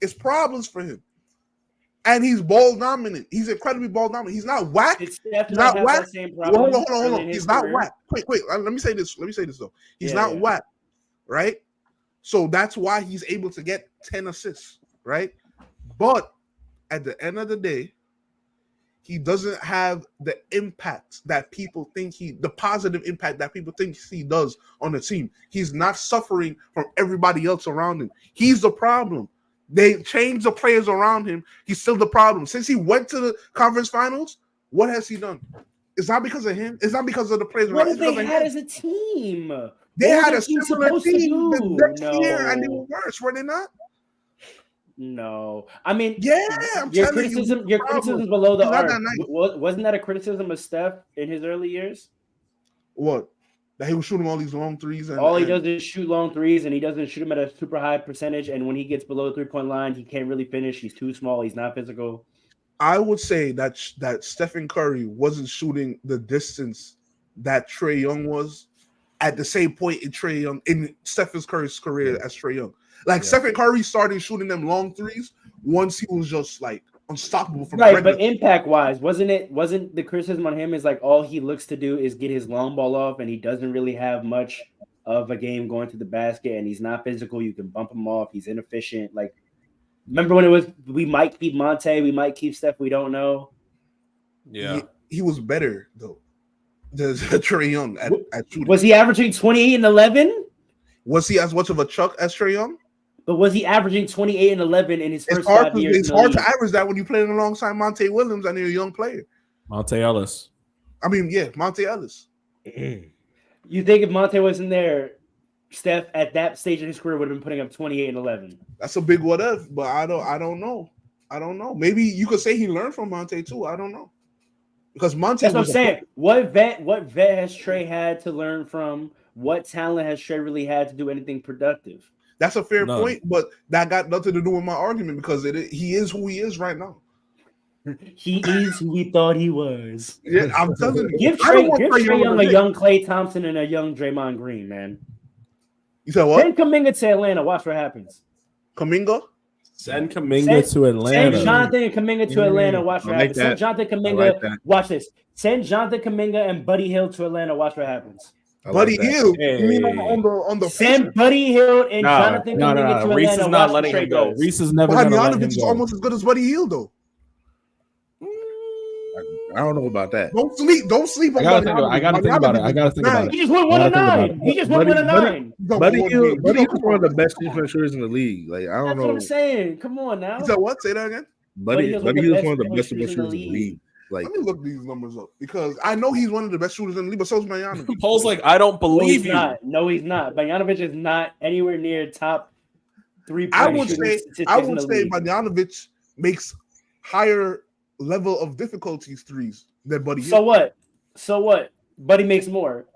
it's problems for him. And he's ball dominant. He's incredibly ball dominant. He's not whack. He's not whack. Hold on. He's not whack. Wait. Let me say this though. He's not whack, right? So that's why he's able to get 10 assists, right? But at the end of the day, he doesn't have the impact that people think the positive impact that people think he does on the team. He's not suffering from everybody else around him. He's the problem. They changed the players around him. He's still the problem. Since he went to the conference finals, what has he done? It's not because of him. It's not because of the players What around have him. they had as a team? They What had was a their team similar supposed to team the do? next No. year, and they were worse, were they not? No, I mean, I'm your telling you, criticism, the your problem. criticism below the He's not arc. that nice. Wasn't that a criticism of Steph in his early years? What? That he was shooting all these long threes, and All he does is shoot long threes, and he doesn't shoot them at a super high percentage. And when he gets below the 3-point line, he can't really finish. He's too small. He's not physical. I would say that Stephen Curry wasn't shooting the distance that Trae Young was at the same point in Stephen Curry's career as Trae Young. Like Stephen Curry started shooting them long threes once he was just like unstoppable from right. But impact wise, wasn't the criticism on him is like all he looks to do is get his long ball off, and he doesn't really have much of a game going to the basket, and he's not physical. You can bump him off. He's inefficient. Like, remember when it was we might keep Monte, we might keep Steph, we don't know. Yeah, he was better though. The Trae Young at shooting. Was he averaging 28 and 11? Was he as much of a chuck as Trae Young? But was he averaging 28 and 11 in his first 5 years? It's hard to average that when you're playing alongside Monte Williams and you're a young player. Monte Ellis. I mean, Monte Ellis. You think if Monte wasn't there, Steph at that stage in his career would have been putting up 28 and 11? That's a big what if, but I don't know. Maybe you could say he learned from Monte too. I don't know. Because Monte. That's what I'm saying. What vet has Trae had to learn from? What talent has Trae really had to do anything productive? That's a fair point, but that got nothing to do with my argument because he is who he is right now. He is who we thought he was. Yeah, I'm telling you. Give Trae Young a young Klay Thompson and a young Draymond Green, man. You said what? Send Kuminga to Atlanta. Watch what happens. Kuminga? Send Kuminga to Atlanta. Send Jonathan and Kuminga to Atlanta. Watch what happens. Send Jonathan Kuminga. Watch this. Send Jonathan Kuminga and Buddy Hield to Atlanta. Watch what happens. Buddy that. Hield. Hey. You mean on the Send face? Buddy Hield and Jonathan Kuminga to Reese Atlanta. is not Watch letting what him Trey go. does. Reese is never going to let him Bogdanovich is go. almost as good as Buddy Hield, though. I don't know about that. Don't sleep on Bogdanovich. I gotta think about it. I gotta think about it. He just went 1 of 9. He just went 1 of 9. Buddy Hield is one of the best defense shooters in the league. Like I don't That's know. what I'm saying. Come on now. You said what? Say that again. Buddy Hield is one of the best defense shooters in the league. Like, Let me look these numbers up because I know he's one of the best shooters in the league, but so is Bogdanovich. Paul's like, I don't believe you. No, he's not. Bogdanovich is not anywhere near top 3. I would say Bogdanovich makes higher level of difficulties threes than Buddy Hield. So what? Buddy makes more.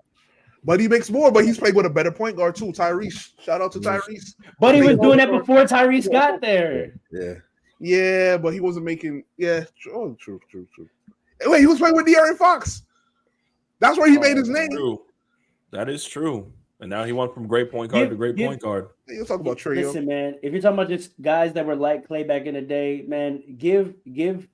Buddy makes more, but he's played with a better point guard too. Tyrese. Shout out to Tyrese. Buddy was doing that before Tyrese got there. Yeah, but he wasn't making. Yeah, true. Wait, he was playing with De'Aaron Fox. That's where he made his name. True. That is true. And now he went from great point guard to great point guard. You'll talk about Trey. Listen, man, if you're talking about just guys that were like Clay back in the day, man, give Trey.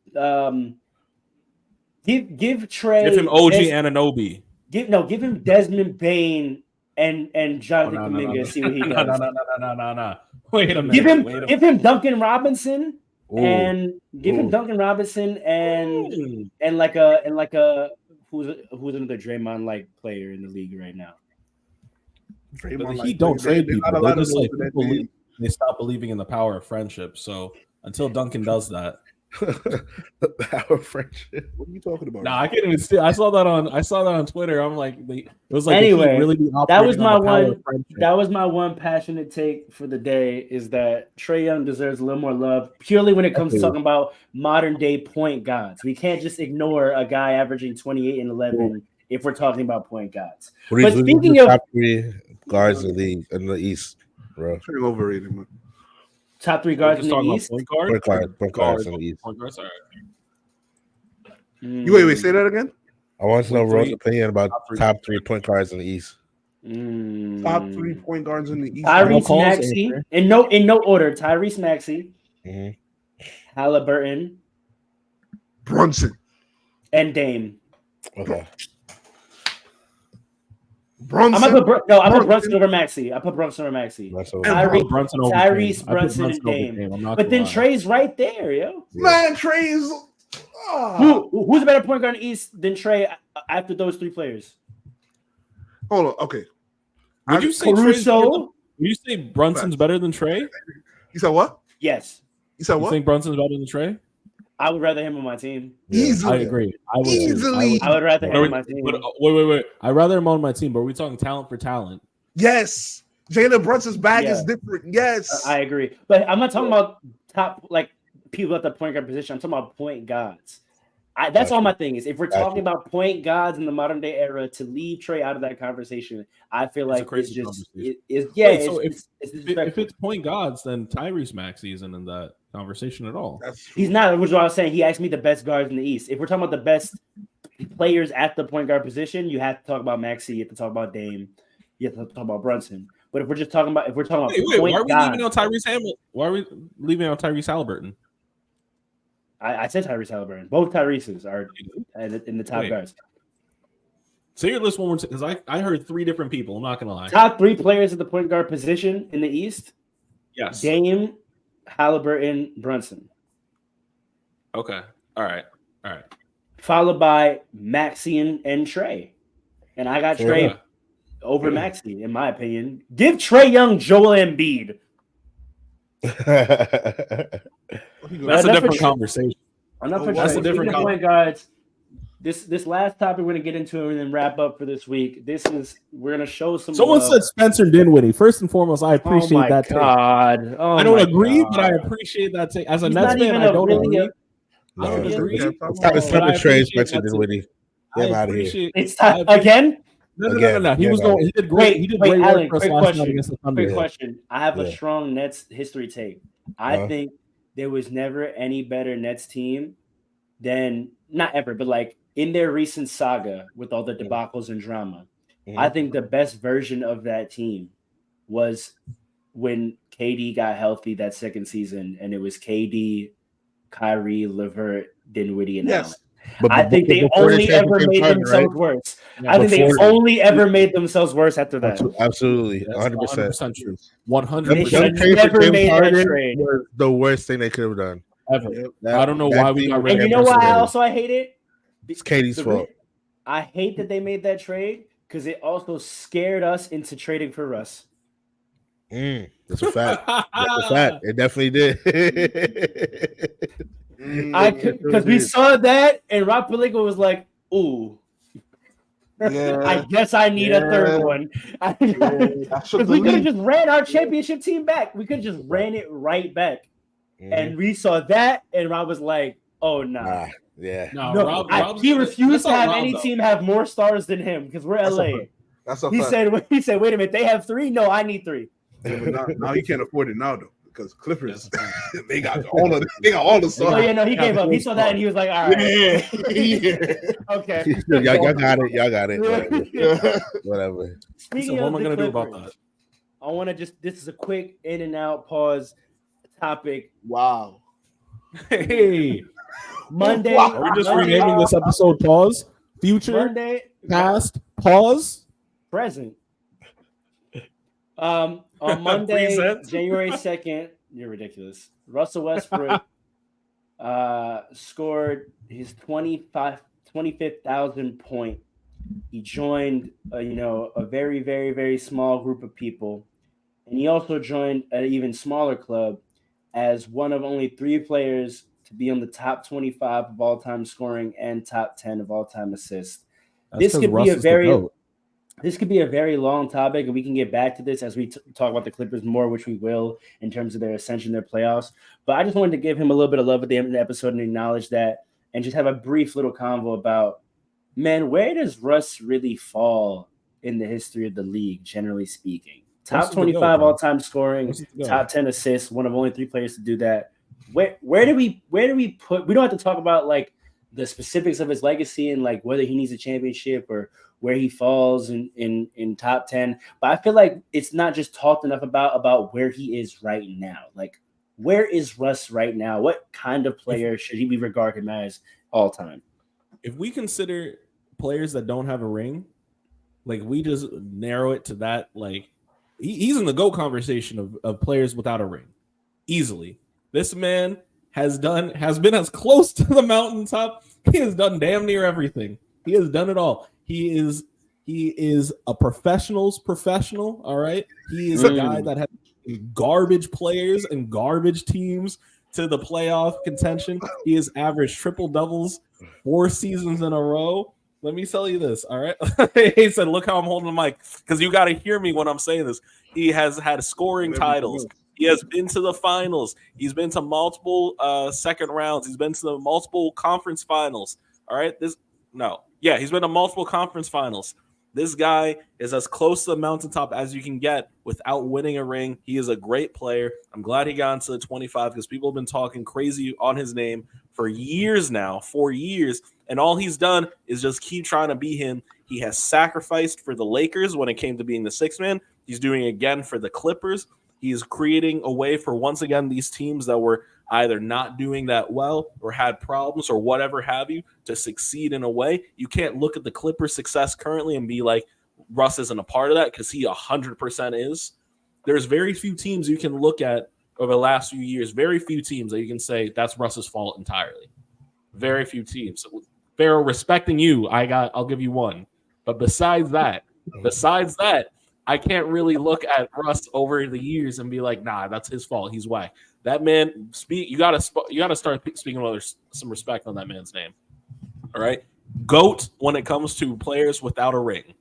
Give him OG Anunoby. Give him Desmond Bain and Jonathan Kuminga and see what he does. No. Wait a minute. Give him Duncan Robinson. And give him Duncan Robinson and like a who's another Draymond like player in the league right now. He don't trade people. They're just like they stop believing in the power of friendship. So until Duncan does that, the power of friendship. What are you talking about? I can't even see. I saw that on Twitter. I'm like, it was like anyway. That was my one one passionate take for the day is that Trae Young deserves a little more love purely when it comes to talking about modern day point guards. We can't just ignore a guy averaging 28 and 11 if we're talking about point guards. But speaking of top 3 guards in the league in the East, bro, Trae overrated, man. Top 3 guards in the East. Point guards in the East. Point guards, all right. You wait, say that again. I want to know Rose's opinion about top 3 point guards in the East. Top 3 point guards in the East. Tyrese Maxey, in no order. Tyrese Maxey, Halliburton, Brunson, and Dame. Okay. Brunson. I put Brunson over Maxey. Tyrese, Brunson, and Dame. But then Trey's right there, yo. Man, Trey's. Who's a better point guard in the East than Trey after those 3 players? Hold on, okay. Would you say Caruso? Would you say Brunson's better than Trey? You said what? Yes. You said what? You think Brunson's better than Trey? I would rather him on my team. Easily. I agree. I would rather him on my team. Wait. I'd rather him on my team, but are we talking talent for talent? Yes. Jalen Brunson's bag is different. Yes. I agree. But I'm not talking about top like people at the point guard position. I'm talking about point guards. That's all my thing is. If we're talking about point guards in the modern day era, to leave Trey out of that conversation, I feel like it's just if it's point guards, then Tyrese Maxey isn't in that conversation at all. He's not. Which is what I was saying. He asked me the best guards in the East. If we're talking about the best players at the point guard position, you have to talk about Maxey. You have to talk about Dame. You have to talk about Brunson. But if we're talking about why are we leaving on Tyrese Hamilton? Why are we leaving on Tyrese Halliburton? I said Tyrese Halliburton. Both Tyreses are in the top guards. Say your list one more time, because I heard 3 different people. I'm not gonna lie. Top 3 players at the point guard position in the East. Yes. Dame, Halliburton, Brunson. Okay. All right. Followed by Maxey and Trey. And I got Trey over Maxey, in my opinion. Give Trae Young Joel Embiid. That's a different conversation. That's a different point guards. This last topic we're gonna get into and then wrap up for this week. We're gonna show some. Someone said Spencer Dinwiddie. First and foremost, I appreciate that take. I don't agree, but I appreciate that take. As a Nets fan, I don't agree. I don't agree. It's time to trade Spencer Dinwiddie. Get out of here. It's time again. No. He was going. He did great. He did great Alan, work for us last night against the Thunder. Quick question. I have a strong Nets history take. I think there was never any better Nets team than, not ever, but like in their recent saga with all the debacles and drama. I think the best version of that team was when KD got healthy that second season, and it was KD, Kyrie, LeVert, Dinwiddie, and Allen. I think they only ever made themselves worse. I think they only ever made themselves worse after that. Absolutely, 100% true. 100%. They should have never made that trade. Was the worst thing they could have done ever. I don't know why we got rid of it. And you know why I hate it? It's Katie's fault. I hate that they made that trade because it also scared us into trading for Russ. That's a fact. That's a fact. It definitely did. Because we saw that, and Rob Pelinka was like, "Ooh, I guess I need a third one." Because we could have just ran our championship team back. We could have just ran it right back. And we saw that, and Rob was like, "Oh nah. No, Rob, he refused to have any team have more stars than him because we're LA." That's a he said, "Wait a minute, they have 3? No, I need 3." Yeah, but now he can't afford it now though because Clippers they got all the stars. Oh yeah, no, he gave up. He saw that and he was like, "All right, okay, y'all got it, whatever." Speaking so of what am I gonna do about that? I want to this is a quick in and out pause topic. Wow. Hey, Monday. Are we just renaming this episode? Pause. Future. Monday. Past. Pause. Present. On Monday, January 2nd, you're ridiculous. Russell Westbrook scored his 25,000th point. He joined, a very, very, very small group of people. And he also joined an even smaller club as one of only 3 players to be on the top 25 of all-time scoring and top 10 of all-time assists. This could be a very long topic, and we can get back to this as we talk about the Clippers more, which we will in terms of their ascension, their playoffs. But I just wanted to give him a little bit of love at the end of the episode and acknowledge that and just have a brief little convo about, man, where does Russ really fall in the history of the league, generally speaking? Top 25 all-time scoring, top 10 assists, one of only 3 players to do that. Where do we put – we don't have to talk about, like, the specifics of his legacy and, like, whether he needs a championship or where he falls in top 10. But I feel like it's not just talked enough about where he is right now. Like, where is Russ right now? What kind of player should he be regarded as all time? If we consider players that don't have a ring, like we just narrow it to that, like he's in the GOAT conversation of players without a ring. Easily. This man has been as close to the mountaintop. He has done damn near everything. He has done it all. He is a professional's professional. All right. He is a guy that has garbage players and garbage teams to the playoff contention. He has averaged triple doubles 4 seasons in a row. Let me tell you this. All right. He said, look how I'm holding the mic because you got to hear me when I'm saying this. He has had scoring titles. He has been to the finals. He's been to multiple second rounds. He's been to the multiple conference finals. All right. He's been to multiple conference finals. This guy is as close to the mountaintop as you can get without winning a ring. He is a great player. I'm glad he got into the 25 because people have been talking crazy on his name for years now, 4 years. And all he's done is just keep trying to be him. He has sacrificed for the Lakers when it came to being the 6th man. He's doing it again for the Clippers. He is creating a way for, once again, these teams that were either not doing that well or had problems or whatever have you to succeed in a way. You can't look at the Clippers' success currently and be like, Russ isn't a part of that because he 100% is. There's very few teams you can look at over the last few years, very few teams that you can say that's Russ's fault entirely. Very few teams. Pharaoh, respecting you, I'll give you one. But besides that, I can't really look at Russ over the years and be like, nah, that's his fault. He's whack. That man, you gotta start speaking with some respect on that man's name. All right, GOAT when it comes to players without a ring.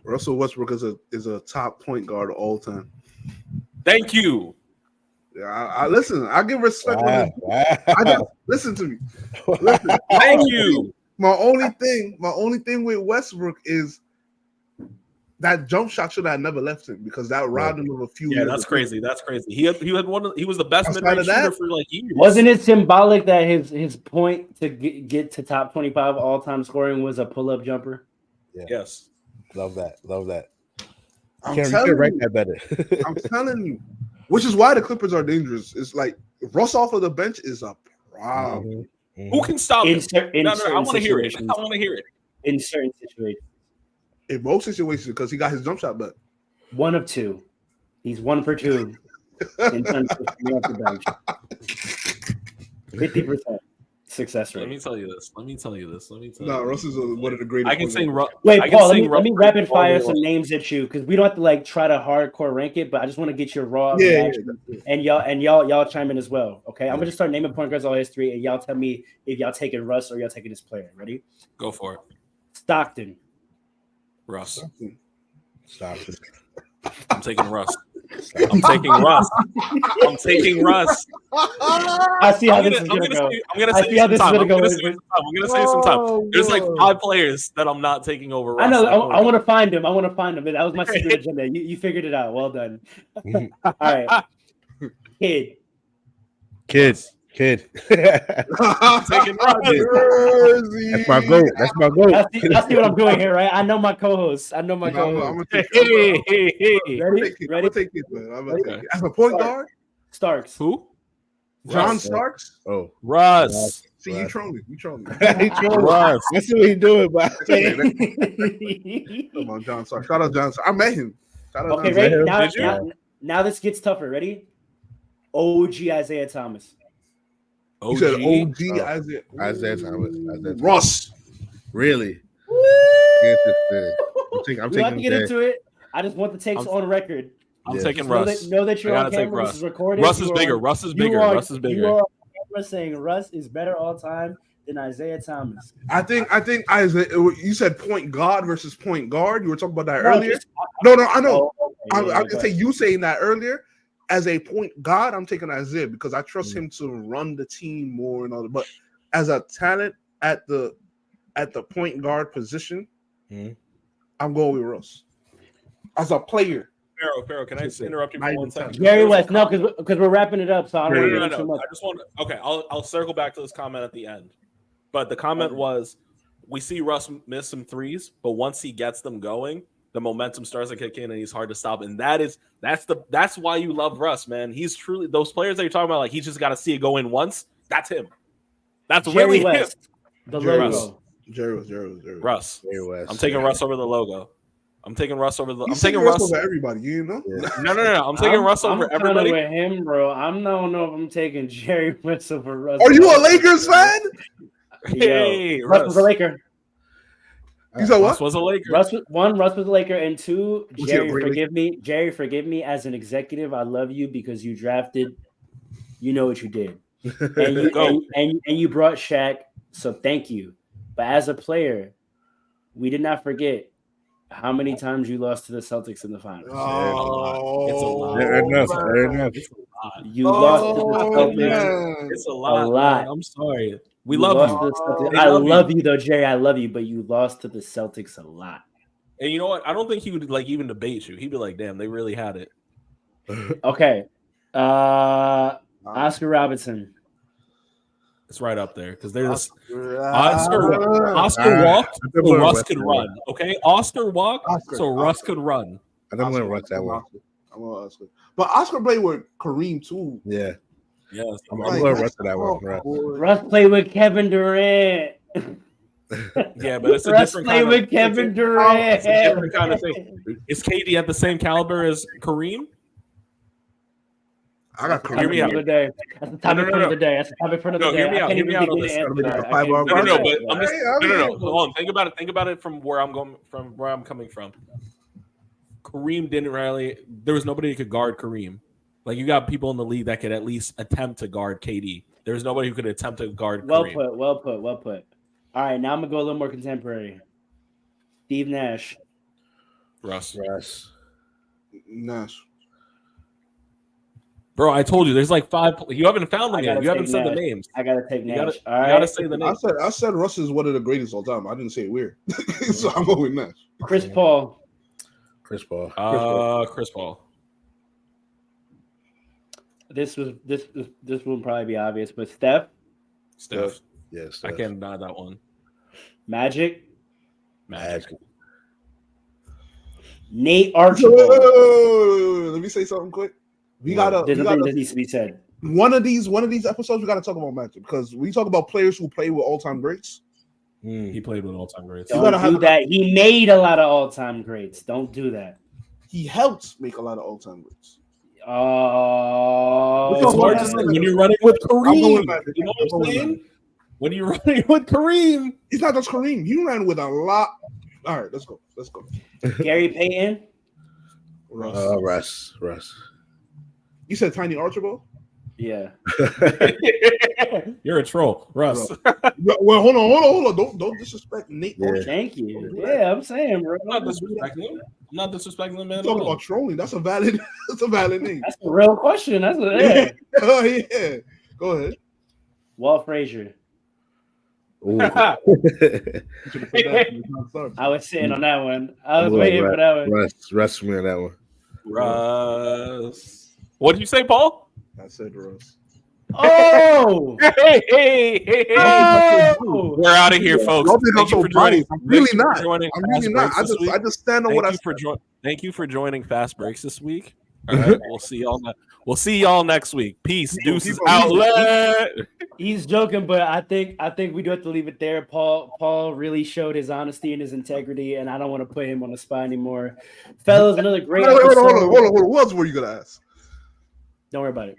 Russell Westbrook is a top point guard of all time. Thank you. Yeah, I listen. I give respect. Listen to me. Listen. Thank you. My only thing with Westbrook is that jump shot should have never left him because that robbed him of a few. Yeah, that's crazy. That's crazy. He was the best mid-range shooter for like years. Wasn't it symbolic that his point to get to top 25 all-time scoring was a pull-up jumper? Yeah. Yes. Love that. I'm you can write that better. I'm telling you. Which is why the Clippers are dangerous. It's like Russ off of the bench is a problem. Who can stop him? In No, I certain want to hear it. situations. I want to hear it. In certain situations. In most situations, because he got his jump shot back. One of two. He's 1 for 2 in terms of coming off the bench. 50% success rate. Let me tell you this. Nah, Russ is one of the greatest. I can sing. Wait, I can Paul, sing let me Russ rapid all fire day some long. names at you because we don't have to like try to hardcore rank it, but I just want to get your raw Yeah, reaction. And y'all chime in as well. Okay. I'm gonna just start naming point guards all history, and y'all tell me if y'all taking Russ or y'all taking this player. Ready? Go for it, Stockton. Russ. Stop it. I'm taking Russ. I'm taking Russ. I'm taking Russ. I see how this is gonna go. I'm gonna I say see how some this is time. gonna I'm go. gonna say some time. There's like 5 players that I'm not taking over Russ. I know. Like, I want to find him. I want to find him. That was my secret agenda. You figured it out. Well done. All right, kid. Kid. I'm taking Russ. That's my goat. That's my goat. I see what I'm doing here, right? I know my co-host. I'm gonna Hey. Ready? I'm gonna take it, man. I'm gonna take it. As a point guard, Starks. Who? John Russ. Starks. Oh, Russ. See, you trolling. You trolling. he trolling. Russ. I see what he doing, but Come on, John Starks. Shout out John Starks. I met him. Shout out Okay, John ready? Starks. Now this gets tougher. Ready? OG Isaiah Thomas. You said OG Isaiah Thomas. Russ. Really? I'm We have to taking get into it. I just want the takes on record. I'm Yes. taking Know Russ. that you're I on gotta take camera. This Russ. is recorded. Russ is You bigger. are- Russ is you bigger. are- Russ is You bigger. are on camera saying Russ is better all time than Isaiah Thomas. I think Isaiah. You said point guard versus point guard. You were talking about that No, earlier. just- No, I know. Oh, okay, I yeah, can say you saying that earlier. As a point guard, I'm taking Isaiah because I trust him to run the team more and all that. But as a talent at the point guard position, I'm going with Russ. As a player, Pharaoh, can I just interrupt you for 1 second? Jerry West, no, because we're wrapping it up, so I don't want to get too much. I just want. Okay, I'll circle back to this comment at the end. But the comment was, we see Russ miss some threes, but once he gets them going, the momentum starts to kick in, and he's hard to stop. And that's why you love Russ, man. He's truly those players that you're talking about. Like, he just got to see it go in once. That's him. That's Jerry really West, him. the Jerry logo. Jerry West. Russ. Jerry West. I'm taking Russ over the logo. I'm taking Russ over the. I'm I'm taking Russ Russ. over everybody. You know? Yeah. No. I'm taking Russ over I'm everybody. with him, bro. I don't know if I'm taking Jerry West over Russ. Are you a Lakers fan? Hey, Russ was a Laker. You said what? Russ was a Laker. Russ was a Laker, and 2, Was he a Jerry, great forgive me. Jerry, forgive me as an executive. I love you because you drafted. You know what you did, and you Go. and you brought Shaq. So thank you. But as a player, we did not forget how many times you lost to the Celtics in the finals. It's a lot. Fair enough. It's a lot. You lost to the Celtics. Man. It's a lot. lot. Man. I'm sorry. We You love lost you. to the Celtics. They I love love you though, Jerry. I love you, but you lost to the Celtics a lot. And you know what? I don't think he would like even debate you. He'd be like, "Damn, they really had it." Okay. Oscar Robertson. It's right up there because there's Oscar Oscar walked I think so we're Russ West could Coast. run. Okay, Oscar walked Oscar. so Russ could run. I don't want to rush that one. I'm going Oscar. But Oscar played with Kareem too. Yeah, Yes, I'm Like, going to rush that oh, one. Right. boy. Russ played with Kevin Durant. yeah, but it's a Russ different played kind with of, Kevin Durant. it's a different kind of thing. Is KD at the same caliber as Kareem? I got Hear me Kareem. out. Of the day. That's the topic No. front of the day. That's the topic front of the No, day. hear me I out. can't Hear me even out give on you the this. answer. Gotta make it a I can't even 5-hour give you No, the but answer. I'm just Hey, no. Hold on. Think about it from where I'm going, from where I'm coming from. Kareem didn't really. There was nobody who could guard Kareem. Like, you got people in the league that could at least attempt to guard KD. There was nobody who could attempt to guard Kareem. Well put. All right, now I'm gonna go a little more contemporary. Steve Nash. Russ. Nash. Bro, I told you there's like 5. You haven't found them I yet. gotta You haven't take said the Nash. names. I gotta take You Nash. gotta, you gotta say the I names. said Russ is one of the greatest all time. I didn't say it weird. So I'm going with Nash. Chris Paul. Chris Paul. Chris Paul. This will probably be obvious, but Steph, Steph. Yes. I can't deny that one. Magic, Magic. Nate Archibald. Let me say something quick. We gotta. There's nothing that needs to be said. One of these episodes, we got to talk about Magic because we talk about players who play with all-time greats. He played with all-time greats. Don't do that. He made a lot of all-time greats. Don't do that. He helped make a lot of all-time greats. It's hard to say when you're running with Kareem. You know what I'm saying? When you're running with Kareem, he's not just Kareem. He ran with a lot. All right, let's go. Gary Payton. Russ. You said Tiny Archibald? Yeah. You're a troll, Russ. Well, hold on. Don't disrespect Nate. Yeah. Thank you. Yeah, I'm saying, bro. I'm not disrespecting him, man. Talking about trolling. That's a valid name. That's a real question. That's Oh yeah. Go ahead. Walt Frazier. I was sitting on that one. I was waiting for that one. Russ for me on that one. Russ. What did you say, Paul? I said Russ. Oh! Hey. Oh! We're out of here, folks. I'm really not. I just stand on what I said. Thank you for joining Fast Breaks this week. All right, we'll see y'all next week. Peace. Deuces outlet. He's joking, but I think we do have to leave it there. Paul really showed his honesty and his integrity, and I don't want to put him on the spot anymore. Fellas, another great episode. Hold on. What else were you gonna ask? Don't worry about it.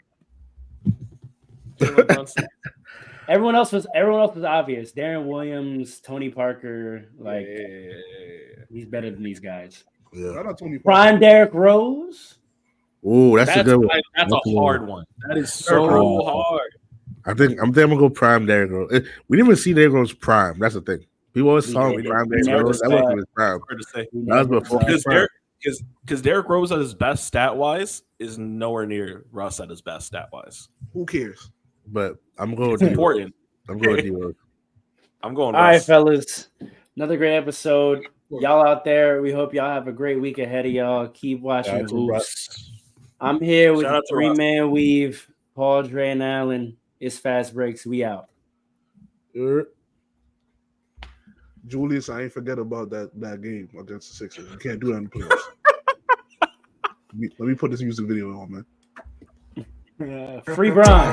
Everyone else was obvious. Darren Williams, Tony Parker, he's better than these guys. Yeah. Prime Derrick Rose. Ooh, that's a good one. That's a hard one. That is so hard. I think I'm gonna go prime Derrick Rose. We didn't even see Derrick Rose prime. That's the thing. People always saw him prime Derrick Rose. That wasn't his prime. That was before because Derrick Rose at his best stat wise is nowhere near Russ at his best stat wise. Who cares? But I'm going with important. I'm going with D-Rose. I'm going. All right, fellas. Another great episode. Y'all out there, we hope y'all have a great week ahead of y'all. Keep watching hoops. I'm here with the 3-man weave, Paul, Dre, and Allen. It's Fast Breaks. We out. Julius, I ain't forget about that game against the Sixers. You can't do that in the playoffs. Let me put this music video on, man. Free Bron.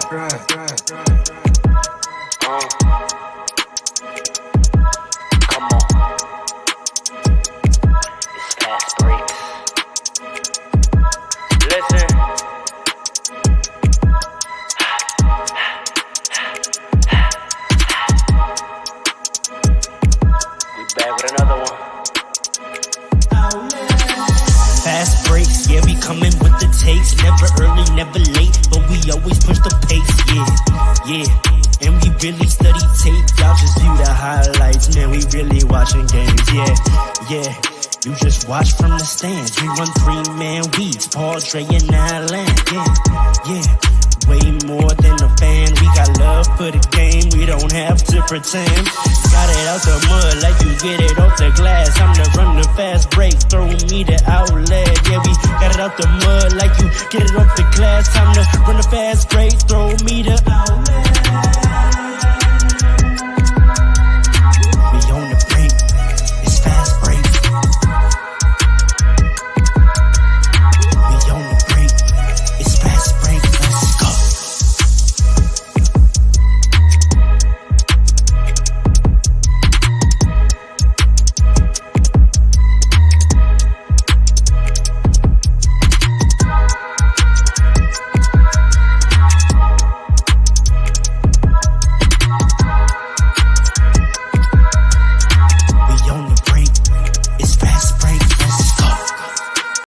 Never early, never late, but we always push the pace, yeah. And we really study tape, y'all just view the highlights, man, we really watching games, yeah. You just watch from the stands, we run 3-man weeks, Paul, Dre, and Allen, yeah. Way more than a fan, we got love for the game, we don't have to pretend. Got it out the mud like you get it off the glass. I'm the run the fast break, throw me the outlet. Yeah, we got it out the mud like you get it off the glass. Time to run the fast break, throw me the outlet.